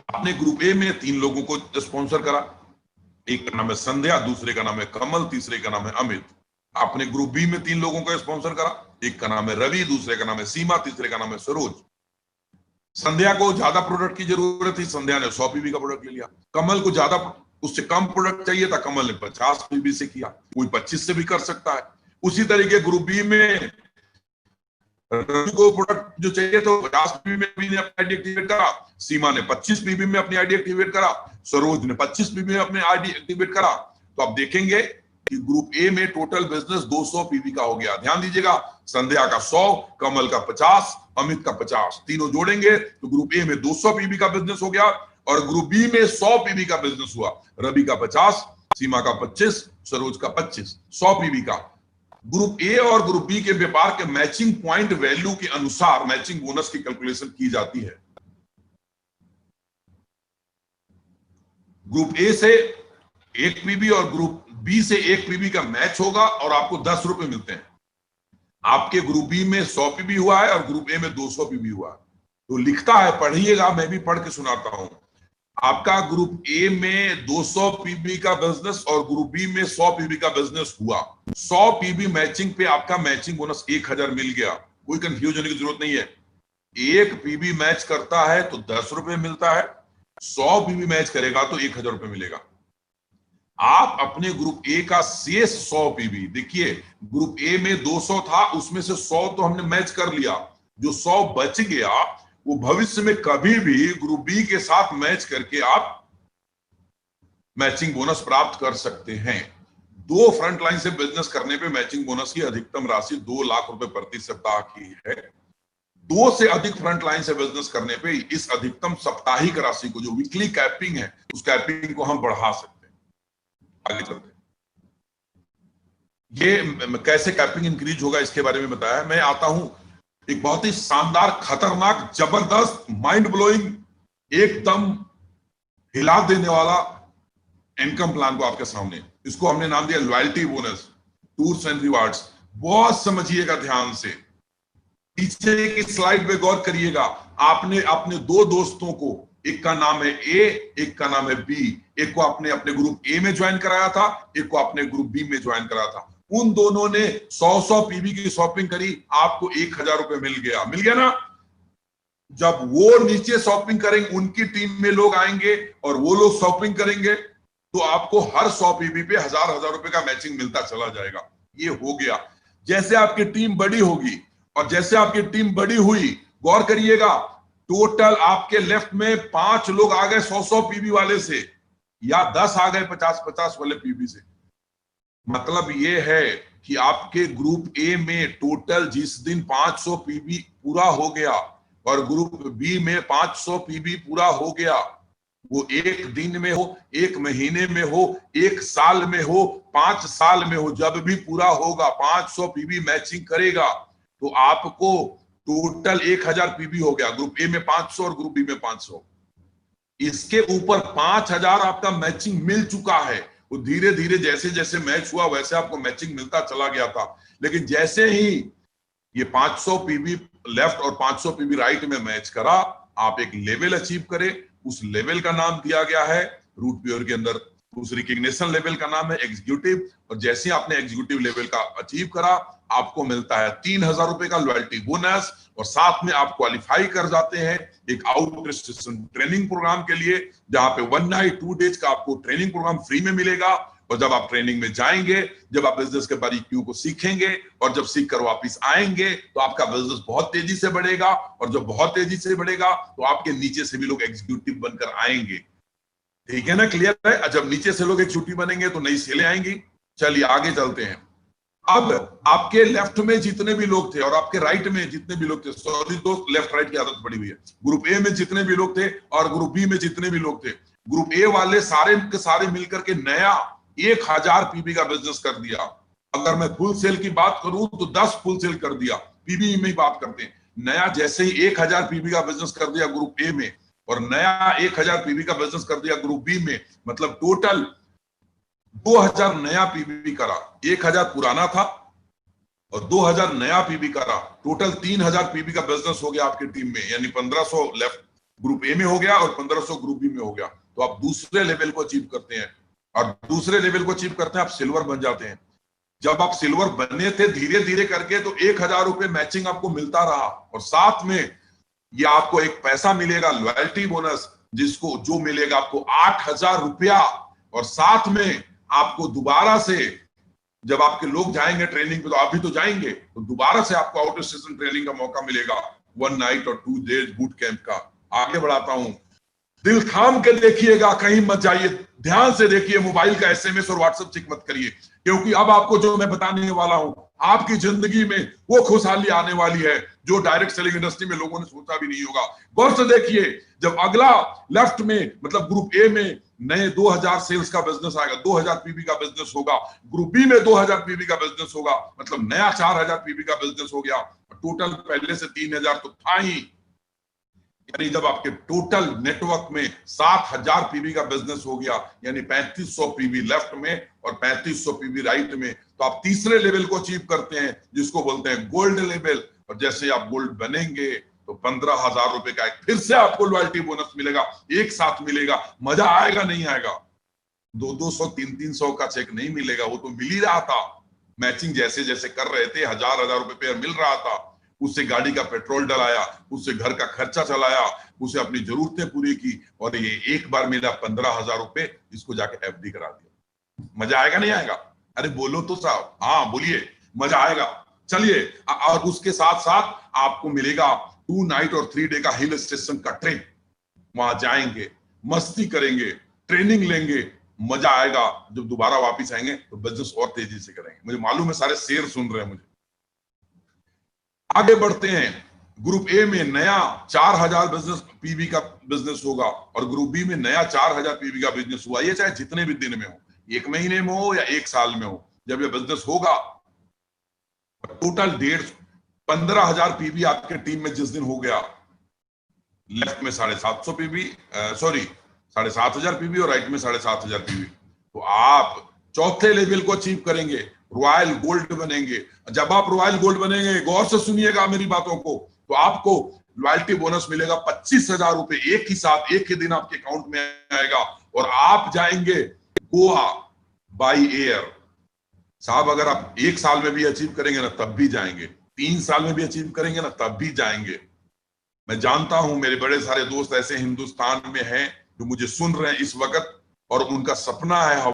आपने ग्रुप ए में 3 लोगों को स्पॉन्सर करा, एक का नाम है संध्या, दूसरे का नाम है कमल, तीसरे का नाम है अमित। आपने ग्रुप बी में 3 लोगों को स्पॉन्सर करा, एक का नाम है रवि, दूसरे का नाम है सीमा, तीसरे का नाम है सरोज। संध्या को ज्यादा प्रोडक्ट की जरूरत थी, संध्या ने 100 पीबी का प्रोडक्ट ले लिया। कमल को ज्यादा उससे कम प्रोडक्ट चाहिए था, कमल ने 50 पीबी से किया। कोई 25 से भी कर सकता है। उसी तरीके ग्रुप बी में रवि को प्रोडक्ट जो चाहिए तो 50 पीबी में भी ने अपनी आईडी एक्टिवेट करा, सीमा ने 25 पीबी में अपनी आईडी एक्टिवेट करा, सरोज ने 25 पीबी में अपनी आईडी एक्टिवेट करा। तो आप देखेंगे कि ग्रुप ए में टोटल बिजनेस 200 पीवी का हो गया। ध्यान दीजिएगा, संध्या का 100, कमल का 50, अमित का 50, तीनों जोड़ेंगे तो ग्रुप ए में 200 पीवी का बिजनेस हो गया और ग्रुप बी में 100 पीवी का बिजनेस हुआ। रवि का 50, सीमा का 25, सरोज का 25, 100 पीवी का। ग्रुप ए और ग्रुप बी के व्यापार के मैचिंग पॉइंट वैल्यू के अनुसार मैचिंग बोनस की कैलकुलेशन की जाती है। ग्रुप ए से 1 पीवी और ग्रुप बी से 1 पीवी का मैच होगा और आपको 10 रुपए मिलते हैं। आपके ग्रुप बी में 100 पीवी हुआ है और ग्रुप ए में 200 पीवी हुआ है। तो लिखता है, पढ़िएगा, मैं भी पढ़ के सुनाता हूं। आपका ग्रुप ए में 200 पीवी का बिजनेस और ग्रुप बी में 100 पीवी का बिजनेस हुआ। 100 पीवी मैचिंग पे आपका मैचिंग बोनस 1000 मिल गया। कोई कंफ्यूज होने की जरूरत नहीं है। 1 पीवी मैच करता है तो 10 रुपए मिलता है, 100 पीवी मैच करेगा तो 1000 रुपए मिलेगा। आप अपने ग्रुप ए का शेष 100 पीवी, देखिए ग्रुप ए में 200 था, उसमें से 100 तो हमने मैच कर लिया, जो 100 बच गया वो भविष्य में कभी भी ग्रुप बी के साथ मैच करके आप मैचिंग बोनस प्राप्त कर सकते हैं। 2 फ्रंट लाइन से बिजनेस करने पे मैचिंग बोनस की अधिकतम राशि 2 लाख रुपए प्रति सप्ताह की है। 2 से अधिक फ्रंट लाइन से बिजनेस करने पे इस अधिकतम साप्ताहिक राशि को, जो वीकली कैपिंग है, उस कैपिंग को हम बढ़ा सकते हैं। आगे चलते हैं। ये कैसे कैपिंग इंक्रीज होगा इसके बारे में बताया। मैं आता हूं एक बहुत ही शानदार, खतरनाक, जबरदस्त, माइंड ब्लोइंग, एकदम हिला देने वाला इनकम प्लान को आपके सामने। इसको हमने नाम दिया loyalty bonus, tours and rewards. बहुत समझिएगा ध्यान से, पीछे की स्लाइड पे गौर करिएगा। आपने अपने 2 दोस्तों को, एक का नाम है ए, एक का नाम है बी, एक को आपने अपने ग्रुप ए में ज्वाइन कराया था, एक को आपने ग्रुप बी में ज्वाइन कराया था। उन दोनों ने 100 पीवी की शॉपिंग करी, आपको 1000 रुपए मिल गया ना। जब वो नीचे शॉपिंग करेंगे, उनकी टीम में लोग आएंगे और वो लोग शॉपिंग करेंगे, तो आपको हर 100 पीवी पे 1000 रुपए का मैचिंग मिलता चला जाएगा। ये हो गया। जैसे आपकी टीम बड़ी होगी और जैसे आपकी टीम बड़ी हुई, गौर करिएगा, टोटल आपके लेफ्ट में 5 लोग आ गए 100 पीवी वाले से, या 10 आ गए 50 वाले पीवी से। मतलब ये है कि आपके ग्रुप ए में टोटल जिस दिन 500 पीवी पूरा हो गया और ग्रुप बी में 500 पीवी पूरा हो गया, वो 1 दिन में हो, 1 महीने में हो, 1 साल में हो, 5 साल में हो, जब भी पूरा होगा 500 पीवी मैचिंग करेगा तो आपको टोटल 1000 पीवी हो गया। ग्रुप ए में 500 और ग्रुप बी में 500। इसके ऊपर 5000 आपका मैचिंग मिल चुका है। वो धीरे धीरे जैसे जैसे मैच हुआ वैसे आपको मैचिंग मिलता चला गया था। लेकिन जैसे ही ये 500 पीवी लेफ्ट और 500 पीवी राइट में मैच करा, आप एक लेवल अचीव करे। उस लेवल का नाम दिया गया है रूट प्योर के अंदर, उस रिकग्निशन लेवल का नाम है एग्जीक्यूटिव। और जैसे आपने एग्जीक्यूटिव लेवल का अचीव करा, आपको मिलता है 3000 रुपए का लॉयल्टी बोनस और साथ में आप क्वालिफाई कर जाते हैं एक आउट स्टेशन ट्रेनिंग प्रोग्राम के लिए, जहां पे 1 नाइट 2 डेज का आपको ट्रेनिंग प्रोग्राम फ्री में मिलेगा। और जब आप ट्रेनिंग में जाएंगे, जब आप बिजनेस के बारीकियों को सीखेंगे और जब सीख कर वापिस आएंगे, तो आपका बिजनेस बहुत तेजी से बढ़ेगा। और जब बहुत तेजी से बढ़ेगा तो आपके नीचे से भी लोग एग्जीक्यूटिव बनकर आएंगे। ठीक है ना, क्लियर है? जब नीचे से लोग एग्जीक्यूटिव बनेंगे तो नई सेलें आएंगी। चलिए आगे चलते हैं। अब आपके लेफ्ट में जितने भी लोग थे और आपके राइट में जितने भी लोग थे, सॉरी दोस्त, लेफ्ट राइट की आदत पड़ी हुई है। ग्रुप ए में जितने भी लोग थे और ग्रुप बी में जितने भी लोग थे, ग्रुप ए वाले सारे के सारे मिलकर के नया 1000 पीवी का बिजनेस कर दिया। अगर मैं फुल सेल की बात करूं तो 10 फुल सेल कर दिया। पीवी में ही बात करते हैं। नया जैसे ही 1000 पीवी का बिजनेस कर दिया ग्रुप ए में और नया 1000 पीवी का बिजनेस कर दिया ग्रुप बी में, मतलब टोटल 2000 नया पीवी करा। 1000 पुराना था और 2000 नया पीवी करा। टोटल 3000 पीवी का बिजनेस हो गया आपकी टीम में, यानी 1500 लेफ्ट ग्रुप ए में हो गया और 1500 ग्रुप बी में हो गया। तो आप दूसरे लेवल को अचीव करते हैं और दूसरे लेवल को अचीव करते हैं आप सिल्वर बन जाते हैं। जब आप सिल्वर बने थे धीरे धीरे करके तो 1000 रुपए मैचिंग आपको मिलता रहा और साथ में ये आपको एक पैसा मिलेगा लॉयल्टी बोनस, जिसको जो मिलेगा आपको 8000 रुपया। और साथ में आपको दोबारा से जब आपके लोग जाएंगे ट्रेनिंग पे, तो आप भी तो जाएंगे, तो दोबारा से आपको आउट स्टेशन ट्रेनिंग का मौका मिलेगा 1 नाइट और 2 डेज बूट कैंप का। आगे बढ़ाता हूं, दिल थाम के देखिएगा, कहीं मत जाइए, ध्यान से देखिए, मोबाइल का एसएमएस और व्हाट्सएप चेक मत करिए। क्योंकि अब आपको जो मैं बताने वाला हूं, आपकी जिंदगी में वो खुशहाली आने वाली है जो डायरेक्ट सेलिंग इंडस्ट्री में लोगों ने सोचा भी नहीं होगा। गौर से देखिए, जब अगला लेफ्ट में मतलब ग्रुप ए में नए 2000 सेल्स का बिजनेस आएगा, 2000 पीवी का बिजनेस होगा, ग्रुप बी में 2000 पीवी का बिजनेस होगा, मतलब नया 4000 पीवी का बिजनेस हो गया, टोटल पहले से 3000 तो था ही। यानी जब आपके टोटल नेटवर्क में 7000 पीवी का बिजनेस हो गया, यानी 3500 पीवी लेफ्ट में और 3500 पीवी राइट में, तो आप तीसरे लेवल को अचीव करते हैं जिसको बोलते हैं गोल्ड लेवल। और जैसे आप गोल्ड बनेंगे तो 15,000 रुपए का एक फिर से आपको लॉयल्टी बोनस मिलेगा, एक साथ मिलेगा। मजा आएगा नहीं आएगा? 200 300 का चेक नहीं मिलेगा, वो तो मिल ही रहा था। मैचिंग जैसे जैसे कर रहे थे, 1000 रुपए पेयर मिल रहा था, उससे गाड़ी का पेट्रोल डलाया, उससे घर का खर्चा चलाया, उसे अपनी जरूरतें पूरी की, और ये एक बार मिला 15,000 रुपए, इसको जाके एफडी करा दिया। मजा आएगा नहीं आएगा? अरे बोलो तो साहब, हाँ बोलिए, मजा आएगा। चलिए, और उसके साथ साथ आपको मिलेगा 2 नाइट और 3 डे का हिल स्टेशन का ट्रिप। वहां जाएंगे, मस्ती करेंगे, ट्रेनिंग लेंगे, मजा आएगा। जब दोबारा वापस आएंगे तो बिजनेस और तेजी से करेंगे। मुझे मालूम है सारे शेर सुन रहे हैं मुझे। आगे बढ़ते हैं। ग्रुप ए में नया 4000 बिजनेस पीवी का बिजनेस होगा, और ग्रुप बी में नया 4000 पीवी का बिजनेस हुआ। ये चाहे जितने भी दिन में हो, 1 महीने में हो या 1 साल में हो, जब ये बिजनेस होगा, टोटल 15,000 पीवी आपके टीम में जिस दिन हो गया, लेफ्ट में 750 पीवी, सॉरी 7,500 पीवी, और राइट में 7,500 पीवी, तो आप चौथे लेवल को अचीव करेंगे, रॉयल गोल्ड बनेंगे। जब आप रॉयल गोल्ड बनेंगे, गौर से सुनिएगा मेरी बातों को, तो आपको लॉयल्टी बोनस मिलेगा 25,000 रुपए एक ही साथ, एक ही दिन आपके अकाउंट में आएगा, और आप जाएंगे गोवा बाय एयर। साहब अगर आप 1 साल में भी अचीव करेंगे ना, तब भी जाएंगे, 3 साल में भी अचीव करेंगे ना, तब भी जाएंगे। मैं जानता हूं मेरे बड़े सारे दोस्त ऐसे हिंदुस्तान में हैं जो मुझे सुन रहे हैं इस वक्त, और उनका सपना है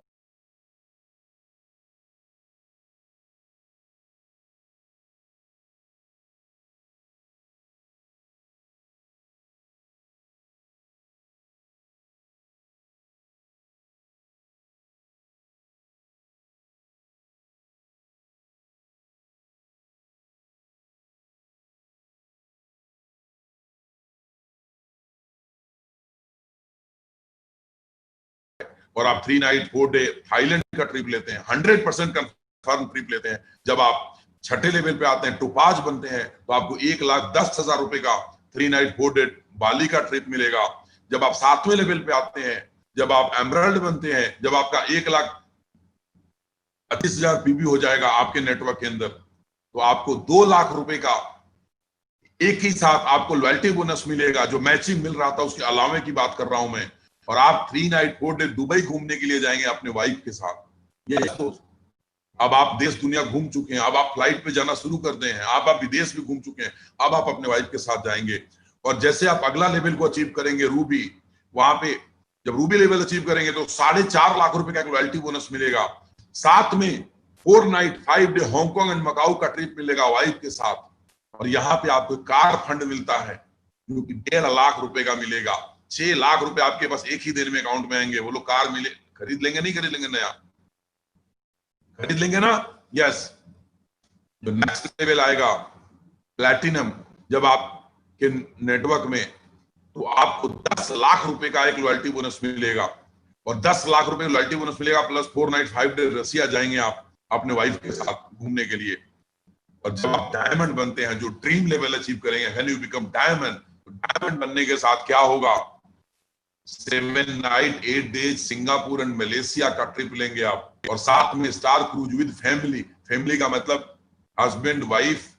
और आप 3 नाइट 4 डे थाईलैंड का ट्रिप लेते हैं, 100% कंफर्म ट्रिप लेते हैं। जब आप छठे लेवल पे आते हैं, टोपाज बनते हैं, तो आपको 1,10,000 रुपए का 3 नाइट 4 डे बाली का ट्रिप मिलेगा। जब आप 7वें लेवल पे आते हैं, जब आप एमराल्ड बनते हैं, जब आपका 1,30,000 पीबी हो जाएगा आपके नेटवर्क के अंदर, तो आपको 2 लाख रुपए का एक ही साथ आपको लॉयल्टी बोनस मिलेगा। जो मैचिंग मिल रहा था उसके अलावे की बात कर रहा हूं मैं। और आप 3 नाइट 4 डे दुबई घूमने के लिए जाएंगे अपने वाइफ के साथ। ये दोस्त, अब आप देश दुनिया घूम चुके हैं, अब आप फ्लाइट पे जाना शुरू कर दे हैं, अब आप विदेश भी घूम चुके हैं, अब आप अपने वाइफ के साथ जाएंगे। और जैसे आप अगला लेवल को अचीव करेंगे रूबी, वहां पे जब रूबी लेवल अचीव करेंगे तो 4.5 लाख रुपए का एक लॉयल्टी बोनस मिलेगा। साथ में 4 night 5 day Hong Kong and Macau का ट्रिप मिलेगा वाइफ के साथ। और यहाँ पे आपको कार फंड मिलता है जो कि 1.5 लाख रुपए का मिलेगा। 6 लाख रुपए आपके पास एक ही दिन में अकाउंट में आएंगे। वो लोग कार मिले, खरीद लेंगे नहीं खरीद लेंगे? नया खरीद लेंगे ना? यस। जो नेक्स्ट लेवल आएगा प्लैटिनम, जब आपके नेटवर्क में, तो आपको 10 लाख रुपए का एक लॉयल्टी बोनस मिलेगा। और 10 लाख रुपए लॉयल्टी बोनस मिलेगा, प्लस 4 नाइट 5 डे रसिया जाएंगे आप अपने वाइफ के साथ घूमने के लिए। और जब आप डायमंड बनते हैं, जो ड्रीम लेवल अचीव करेंगे, व्हेन यू बिकम डायमंड, तो डायमंड बनने के साथ क्या होगा? 7 night 8 days Singapore and Malaysia का ट्रिप लेंगे आप, और साथ में star cruise with family. Family का मतलब हस्बैंड वाइफ।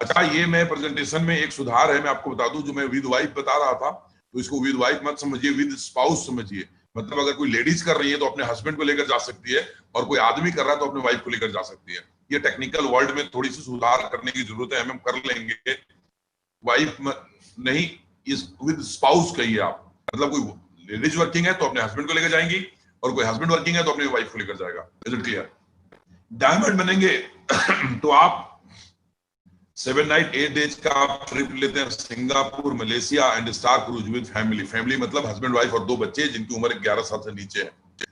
अच्छा, ये मैं प्रेजेंटेशन में एक सुधार है, मैं आपको बता दूं, जो मैं विद वाइफ बता रहा था, तो इसको विद वाइफ मत समझिए, विद स्पाउस समझिए। मतलब अगर कोई लेडीज कर रही है तो अपने हस्बैंड को लेकर जा सकती है, और कोई आदमी कर रहा है तो अपने वाइफ को लेकर जा सकती है। ये टेक्निकल वर्ल्ड में थोड़ी सी सुधार करने की जरूरत है, हम कर लेंगे। वाइफ नहीं, इस विद स्पाउस कहिए आप। मतलब कोई लेडीज वर्किंग है तो अपने हस्बैंड को लेकर जाएंगी, और कोई हस्बैंड वर्किंग है तो अपने वाइफ को लेकर जाएगा। Is it clear? डायमंड बनेंगे तो आप 7 नाइट 8 डेज का आप ट्रिप लेते हैं Singapore, Malaysia and star cruise with family. Family मतलब हस्बैंड वाइफ और 2 बच्चे जिनकी उम्र 11 साल से नीचे है।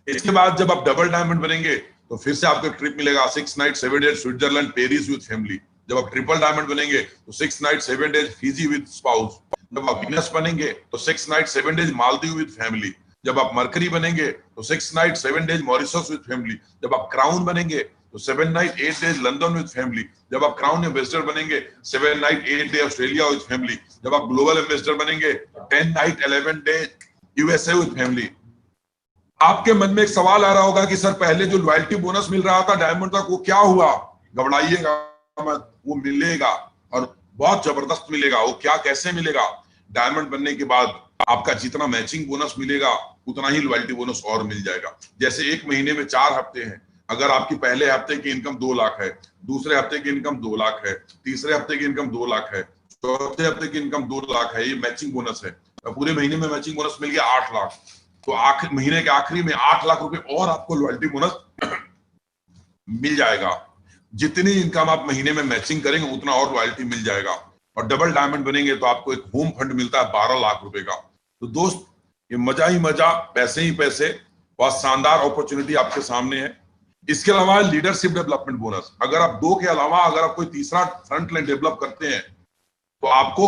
इसके बाद जब आप डबल डायमंड बनेंगे तो फिर से आपको एक ट्रिप मिलेगा 6 night 7 days Switzerland Paris with family. जब आप ट्रिपल डायमंड बनेंगे तो 6 night 7 days Fiji with spouse. जब आप वीनस बनेंगे तो 6 night 7 days Maldives with family. जब आप मरकरी बनेंगे तो 6 night 7 days Mauritius with family. जब आप क्राउन बनेंगे तो 7 night 8 days London with family. जब आप क्राउन एम्बेसडर बनेंगे 7 night 8 day Australia with family. जब आप ग्लोबल एम्बेसडर बनेंगे 10 night 11 days USA with family. आपके मन में एक सवाल आ रहा होगा कि सर पहले जो लॉयल्टी बोनस मिल रहा था डायमंड तक वो क्या हुआ? घबराइएगा मत, वो मिलेगा और बहुत जबरदस्त मिलेगा। वो क्या, कैसे मिलेगा? डायमंड बनने के बाद आपका जितना मैचिंग बोनस मिलेगा उतना ही लॉयल्टी बोनस और मिल जाएगा। जैसे एक महीने में 4 हफ्ते हैं, अगर आपकी पहले हफ्ते की इनकम 2 लाख है, दूसरे हफ्ते की इनकम 2 लाख है, तीसरे हफ्ते की इनकम 2 लाख है, चौथे हफ्ते की इनकम 2 लाख है, ये मैचिंग बोनस है। पूरे महीने में मैचिंग बोनस मिल गया 8 लाख, तो आखिर महीने के आखिरी में 8 लाख रुपए और आपको लॉयल्टी बोनस मिल जाएगा। जितनी इनकम आप महीने में मैचिंग करेंगे उतना और लॉयल्टी मिल जाएगा। और डबल डायमंड बनेंगे तो आपको एक होम फंड मिलता है 12 लाख रुपए का। तो दोस्त, ये मजा ही मजा, पैसे ही पैसे, बहुत शानदार अपॉर्चुनिटी आपके सामने है। इसके अलावा लीडरशिप डेवलपमेंट बोनस, अगर आप 2 के अलावा अगर आप कोई तीसरा फ्रंट लाइन डेवलप करते हैं तो आपको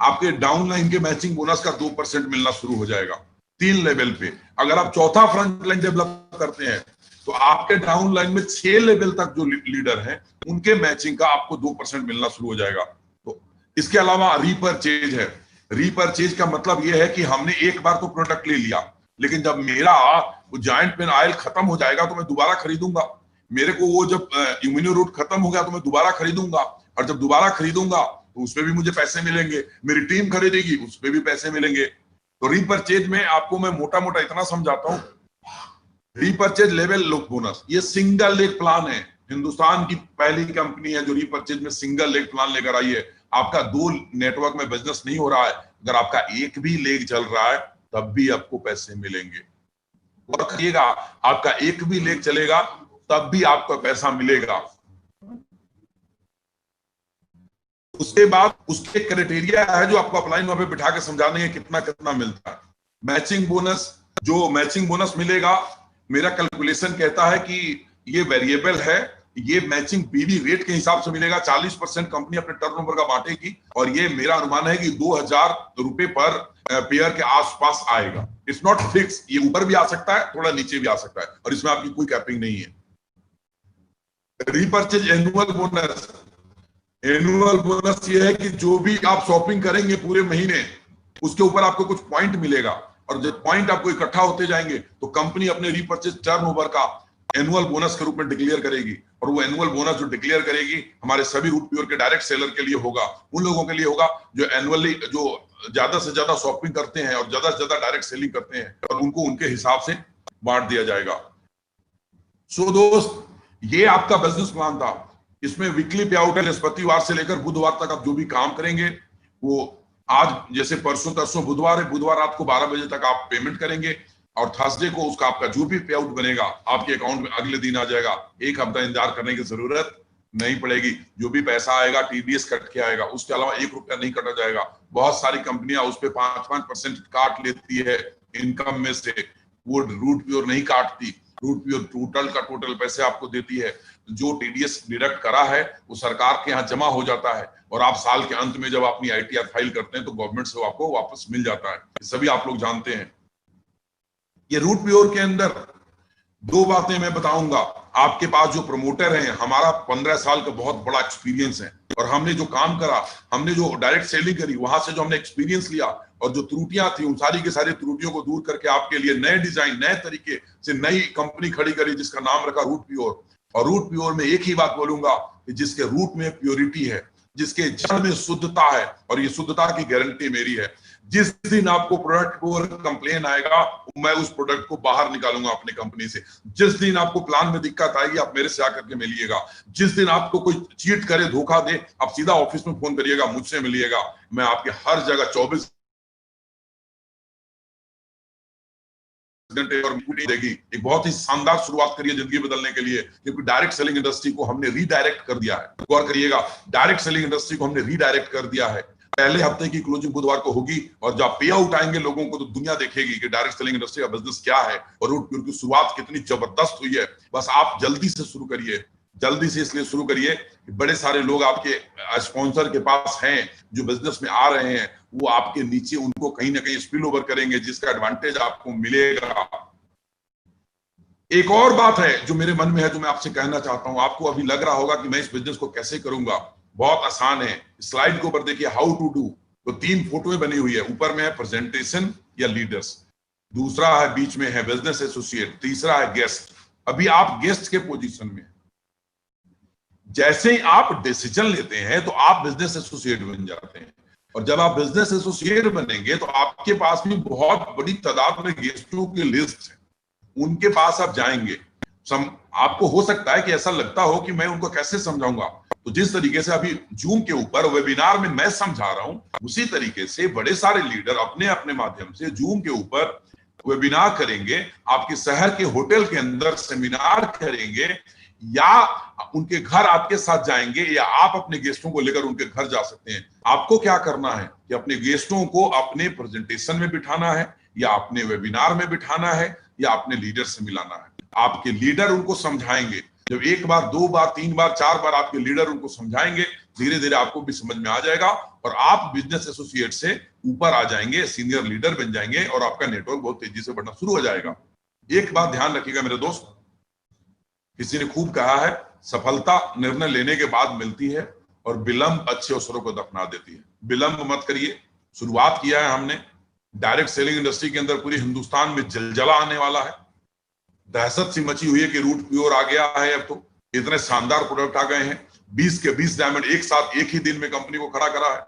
आपके डाउन लाइन के मैचिंग बोनस का 2% मिलना शुरू हो जाएगा 3 लेवल पे। अगर आप चौथा फ्रंट लाइन डेवलप करते हैं तो आपके डाउन लाइन में 6 लेवल तक जो लीडर हैं उनके मैचिंग का आपको 2% मिलना शुरू हो जाएगा। तो इसके अलावा रीपरचेज है। रीपरचेज का मतलब यह है कि हमने एक बार तो प्रोडक्ट ले लिया, लेकिन जब मेरा वो जायंट पेन ऑयल खत्म हो जाएगा तो मैं दोबारा खरीदूंगा। मेरे को वो जब इम्यूनो रूट खत्म हो गया तो मैं दोबारा खरीदूंगा, और जब दोबारा खरीदूंगा तो उसपे भी मुझे पैसे मिलेंगे। मेरी टीम खरीदेगी, उसपे भी पैसे मिलेंगे। तो रीपरचेज में आपको मैं मोटा मोटा इतना समझाता हूं, रीपरचेज लेवल लोक बोनस ये सिंगल लेग प्लान है। हिंदुस्तान की पहली कंपनी है जो रीपरचेज में सिंगल लेग प्लान लेकर आई है। आपका 2 नेटवर्क में बिजनेस नहीं हो रहा है, अगर आपका एक भी लेग चल रहा है तब भी आपको पैसे मिलेंगे। और करिएगा, आपका एक भी लेग चलेगा तब भी आपको पैसा मिलेगा। उसके बाद उसके क्राइटेरिया है जो आपको अपलाइन वहां पे बिठा के समझा देंगे कितना कितना मिलता है। मैचिंग बोनस, जो मैचिंग बोनस मिलेगा, मेरा कैलकुलेशन कहता है कि ये वेरिएबल है, ये मैचिंग पीवी रेट के हिसाब से मिलेगा। 40% कंपनी अपने टर्नओवर का बांटेगी और ये मेरा अनुमान है कि 2000 रुपए पर पेयर के आसपास आएगा। इट्स नॉट फिक्स, ये ऊपर भी आ सकता है, थोड़ा नीचे भी आ सकता है, और इसमें आपकी कोई कैपिंग नहीं है। Repurchase annual bonus, annual bonus ये है कि जो भी आप शॉपिंग करेंगे पूरे महीने उसके ऊपर आपको कुछ पॉइंट मिलेगा, और जब पॉइंट आपको इकट्ठा होते जाएंगे तो कंपनी अपने रीपरचेज टर्नओवर का एनुअल बोनस के रूप में डिक्लेयर करेगी। और वो एनुअल बोनस जो डिक्लेयर करेगी हमारे सभी रूट प्योर के डायरेक्ट सेलर के लिए होगा, उन लोगों के लिए होगा जो एनुअली जो ज्यादा से ज्यादा शॉपिंग करते हैं और ज्यादा से ज्यादा डायरेक्ट सेलिंग करते हैं, और उनको उनके हिसाब से बांट दिया जाएगा। सो दोस्त, ये आपका बिजनेस प्लान था। इसमें वीकली पे आउट है, बृहस्पतिवार से लेकर बुधवार तक आप जो भी काम करेंगे वो आज जैसे परसों तरसों बुधवार है, बुधवार रात को 12 बजे तक आप पेमेंट करेंगे और थर्सडे को उसका आपका जो भी पे आउट बनेगा आपके अकाउंट में अगले दिन आ जाएगा। एक हफ्ता इंतजार करने की जरूरत नहीं पड़ेगी। जो भी पैसा आएगा टीडीएस कट के आएगा, उसके अलावा 1 रुपया नहीं कटा जाएगा। बहुत सारी कंपनियां उस पर 5% काट लेती है इनकम में से, वो रूट प्योर नहीं काटती। रूट प्योर टोटल का टोटल पैसे आपको देती है। जो टीडीएस डिडक्ट करा है वो सरकार के यहाँ जमा हो जाता है, और आप साल के अंत में जब अपनी आईटीआर फाइल करते हैं तो गवर्नमेंट से आपको वापस मिल जाता है। सभी आप लोग जानते हैं। ये रूट प्योर के अंदर 2 बातें मैं बताऊंगा। आपके पास जो प्रमोटर हैं, हमारा 15 साल का बहुत बड़ा एक्सपीरियंस है, और हमने जो काम करा, हमने जो डायरेक्ट सेलिंग करी, वहां से जो हमने एक्सपीरियंस लिया और जो त्रुटियां थी उन सारी की सारी त्रुटियों को दूर करके आपके लिए नए डिजाइन, नए तरीके से नई कंपनी खड़ी करी जिसका नाम रखा रूट प्योर। और रूट प्योर में एक ही बात बोलूंगा कि जिसके रूट में प्योरिटी है, जिसके जड़ में शुद्धता है, और ये शुद्धता की गारंटी मेरी है। जिस दिन आपको प्रोडक्ट को कंप्लेन आएगा मैं उस प्रोडक्ट को बाहर निकालूंगा अपनी कंपनी से। जिस दिन आपको प्लान में दिक्कत आएगी आप मेरे से आकर के मिलिएगा। जिस दिन आपको कोई चीट करे, धोखा दे, आप सीधा ऑफिस में फोन करिएगा, मुझसे मिलिएगा। मैं आपके हर जगह 24 घंटे और मीटिंग देगी। एक बहुत ही शानदार शुरुआत करिए जिंदगी बदलने के लिए, क्योंकि डायरेक्ट सेलिंग इंडस्ट्री को हमने रीडायरेक्ट कर दिया है। गौर करिएगा, डायरेक्ट सेलिंग इंडस्ट्री को हमने रीडायरेक्ट कर दिया है। पहले हफ्ते की क्लोजिंग बुधवार को होगी और जब पे आउट आएंगे लोगों को तो दुनिया देखेगी कि डायरेक्ट सेलिंग इंडस्ट्री का बिजनेस क्या है और रूट प्योर की शुरुआत कितनी जबरदस्त हुई है। बस आप जल्दी से शुरू करिए, जल्दी से इसलिए शुरू करिए कि बड़े सारे लोग आपके स्पॉन्सर के पास हैं जो बिजनेस में आ रहे हैं, वो आपके नीचे उनको कहीं ना कहीं स्पिल ओवर करेंगे, जिसका एडवांटेज आपको मिलेगा। एक और बात है जो मेरे मन में है, जो मैं आपसे कहना चाहता हूं। आपको अभी लग रहा होगा कि मैं इस बिजनेस को कैसे करूंगा, बहुत आसान है। स्लाइड के ऊपर देखिए हाउ टू डू, तो 3 फोटोएं बनी हुई है। ऊपर में है प्रेजेंटेशन या लीडर्स, दूसरा है बीच में है बिजनेस एसोसिएट, तीसरा है गेस्ट। अभी आप गेस्ट के पोजीशन में, जैसे ही आप डिसीजन लेते हैं तो आप बिजनेस एसोसिएट बन जाते हैं, और जब आप बिजनेस एसोसिएट बनेंगे तो आपके पास भी बहुत बड़ी तादाद में गेस्टों की लिस्ट है, उनके पास आप जाएंगे। आपको हो सकता है कि ऐसा लगता हो कि मैं उनको कैसे समझाऊंगा, तो जिस तरीके से अभी जूम के ऊपर वेबिनार में मैं समझा रहा हूं, उसी तरीके से बड़े सारे लीडर अपने अपने माध्यम से जूम के ऊपर वेबिनार करेंगे, आपके शहर के होटल के अंदर सेमिनार करेंगे, या उनके घर आपके साथ जाएंगे, या आप अपने गेस्टों को लेकर उनके घर जा सकते हैं। आपको क्या करना है कि अपने गेस्टों को अपने प्रेजेंटेशन में बिठाना है, या अपने वेबिनार में बिठाना है, या अपने लीडर से मिलाना है। आपके लीडर उनको समझाएंगे। जब 1 बार 2 बार 3 बार 4 बार आपके लीडर उनको समझाएंगे, धीरे धीरे आपको भी समझ में आ जाएगा और आप बिजनेस एसोसिएट से ऊपर आ जाएंगे, सीनियर लीडर बन जाएंगे और आपका नेटवर्क बहुत तेजी से बढ़ना शुरू हो जाएगा। एक बात ध्यान रखिएगा मेरे दोस्त, किसी ने खूब कहा है, सफलता निर्णय लेने के बाद मिलती है और विलंब अच्छे अवसरों को दफना देती है। विलंब मत करिए। शुरुआत किया है हमने, डायरेक्ट सेलिंग इंडस्ट्री के अंदर पूरे हिंदुस्तान में जलजला आने वाला है। दहशत सी मची हुई है कि रूट प्योर आ गया है। अब तो इतने शानदार प्रोडक्ट आ गए हैं, 20 के 20 डायमंड एक साथ एक ही दिन में कंपनी को खड़ा करा है।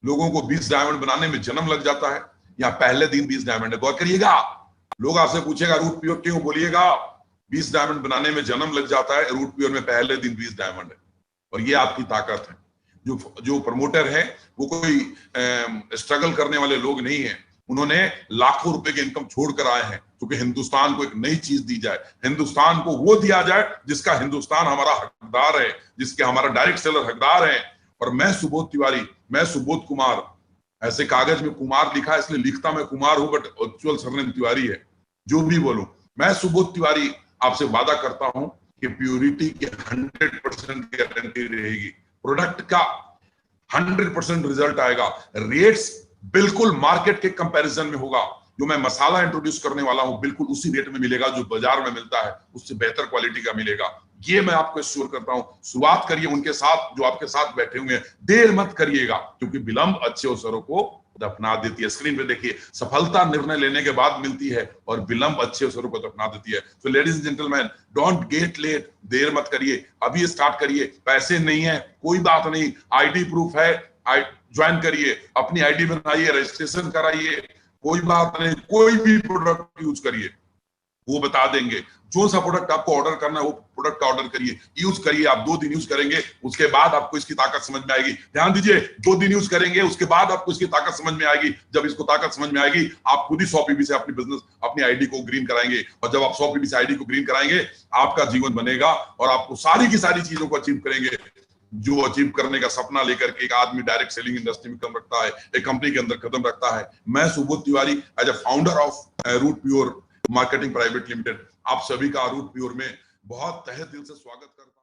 लोगों को 20 डायमंड बनाने में जन्म लग जाता है, या पहले दिन 20 डायमंड है। गौर करिएगा, लोग आपसे पूछेगा रूट प्योर क्यों, बोलिएगा 20 डायमंड बनाने में जन्म लग जाता है, रूट प्योर में पहले दिन 20 डायमंड है। और ये आपकी ताकत है। जो प्रमोटर है वो कोई स्ट्रगल करने वाले लोग नहीं है, उन्होंने लाखों रुपए की इनकम छोड़ कर आए हैं, क्योंकि हिंदुस्तान को एक नई चीज दी जाए, हिंदुस्तान को वो दिया जाए जिसका हिंदुस्तान हमारा हकदार है, जिसके हमारा डायरेक्ट सेलर हकदार है। और मैं सुबोध तिवारी, मैं सुबोध कुमार, ऐसे कागज में कुमार लिखा है इसलिए लिखता मैं कुमार हूं, बट एक्चुअल सरनेम तिवारी है। जो भी बोलूं, मैं सुबोध तिवारी आपसे वादा करता हूं कि प्योरिटी की 100% गारंटी रहेगी, प्रोडक्ट का 100% रिजल्ट आएगा, रेट्स बिल्कुल मार्केट के कंपैरिजन में होगा। जो मैं मसाला इंट्रोड्यूस करने वाला हूं बिल्कुल उसी रेट में मिलेगा जो बाजार में मिलता है, उससे बेहतर क्वालिटी का मिलेगा। ये मैं आपको एश्योर करता हूं। शुरुआत करिए उनके साथ जो आपके साथ बैठे हुए हैं, देर मत करिएगा, क्योंकि विलंब अच्छे अवसरों को दफना देती है। स्क्रीन पे देखिए, सफलता निर्णय लेने के बाद मिलती है और विलंब अच्छे अवसरों को दफना देती है। तो ladies and gentleman, don't get late, देर मत करिए, अभी स्टार्ट करिए। पैसे नहीं है कोई बात नहीं, आईडी प्रूफ है, ज्वाइन करिए, अपनी आईडी बनाइए, रजिस्ट्रेशन कराइए, कोई बात नहीं, कोई भी प्रोडक्ट यूज करिए, वो बता देंगे। जो सा प्रोडक्ट आपको ऑर्डर करना है वो प्रोडक्ट का ऑर्डर करिए, यूज करिए। आप 2 दिन यूज करेंगे, उसके बाद आपको इसकी ताकत समझ में आएगी। ध्यान दीजिए, 2 दिन यूज करेंगे, उसके बाद आपको इसकी ताकत समझ में आएगी। जब इसको ताकत समझ में आएगी, आप खुद ही 100 PB से अपनी बिजनेस, अपनी आईडी को ग्रीन कराएंगे, और जब आप 100 PB से आईडी को ग्रीन कराएंगे, आपका जीवन बनेगा और आपको सारी की सारी चीजों को अचीव करेंगे जो अचीव करने का सपना लेकर के एक आदमी डायरेक्ट सेलिंग इंडस्ट्री में कदम रखता है, एक कंपनी के अंदर कदम रखता है। मैं Subodh Tiwari, as a founder of root Pure Marketing Private Limited, आप सभी का रूट प्योर में बहुत तहे दिल से स्वागत करता हूं।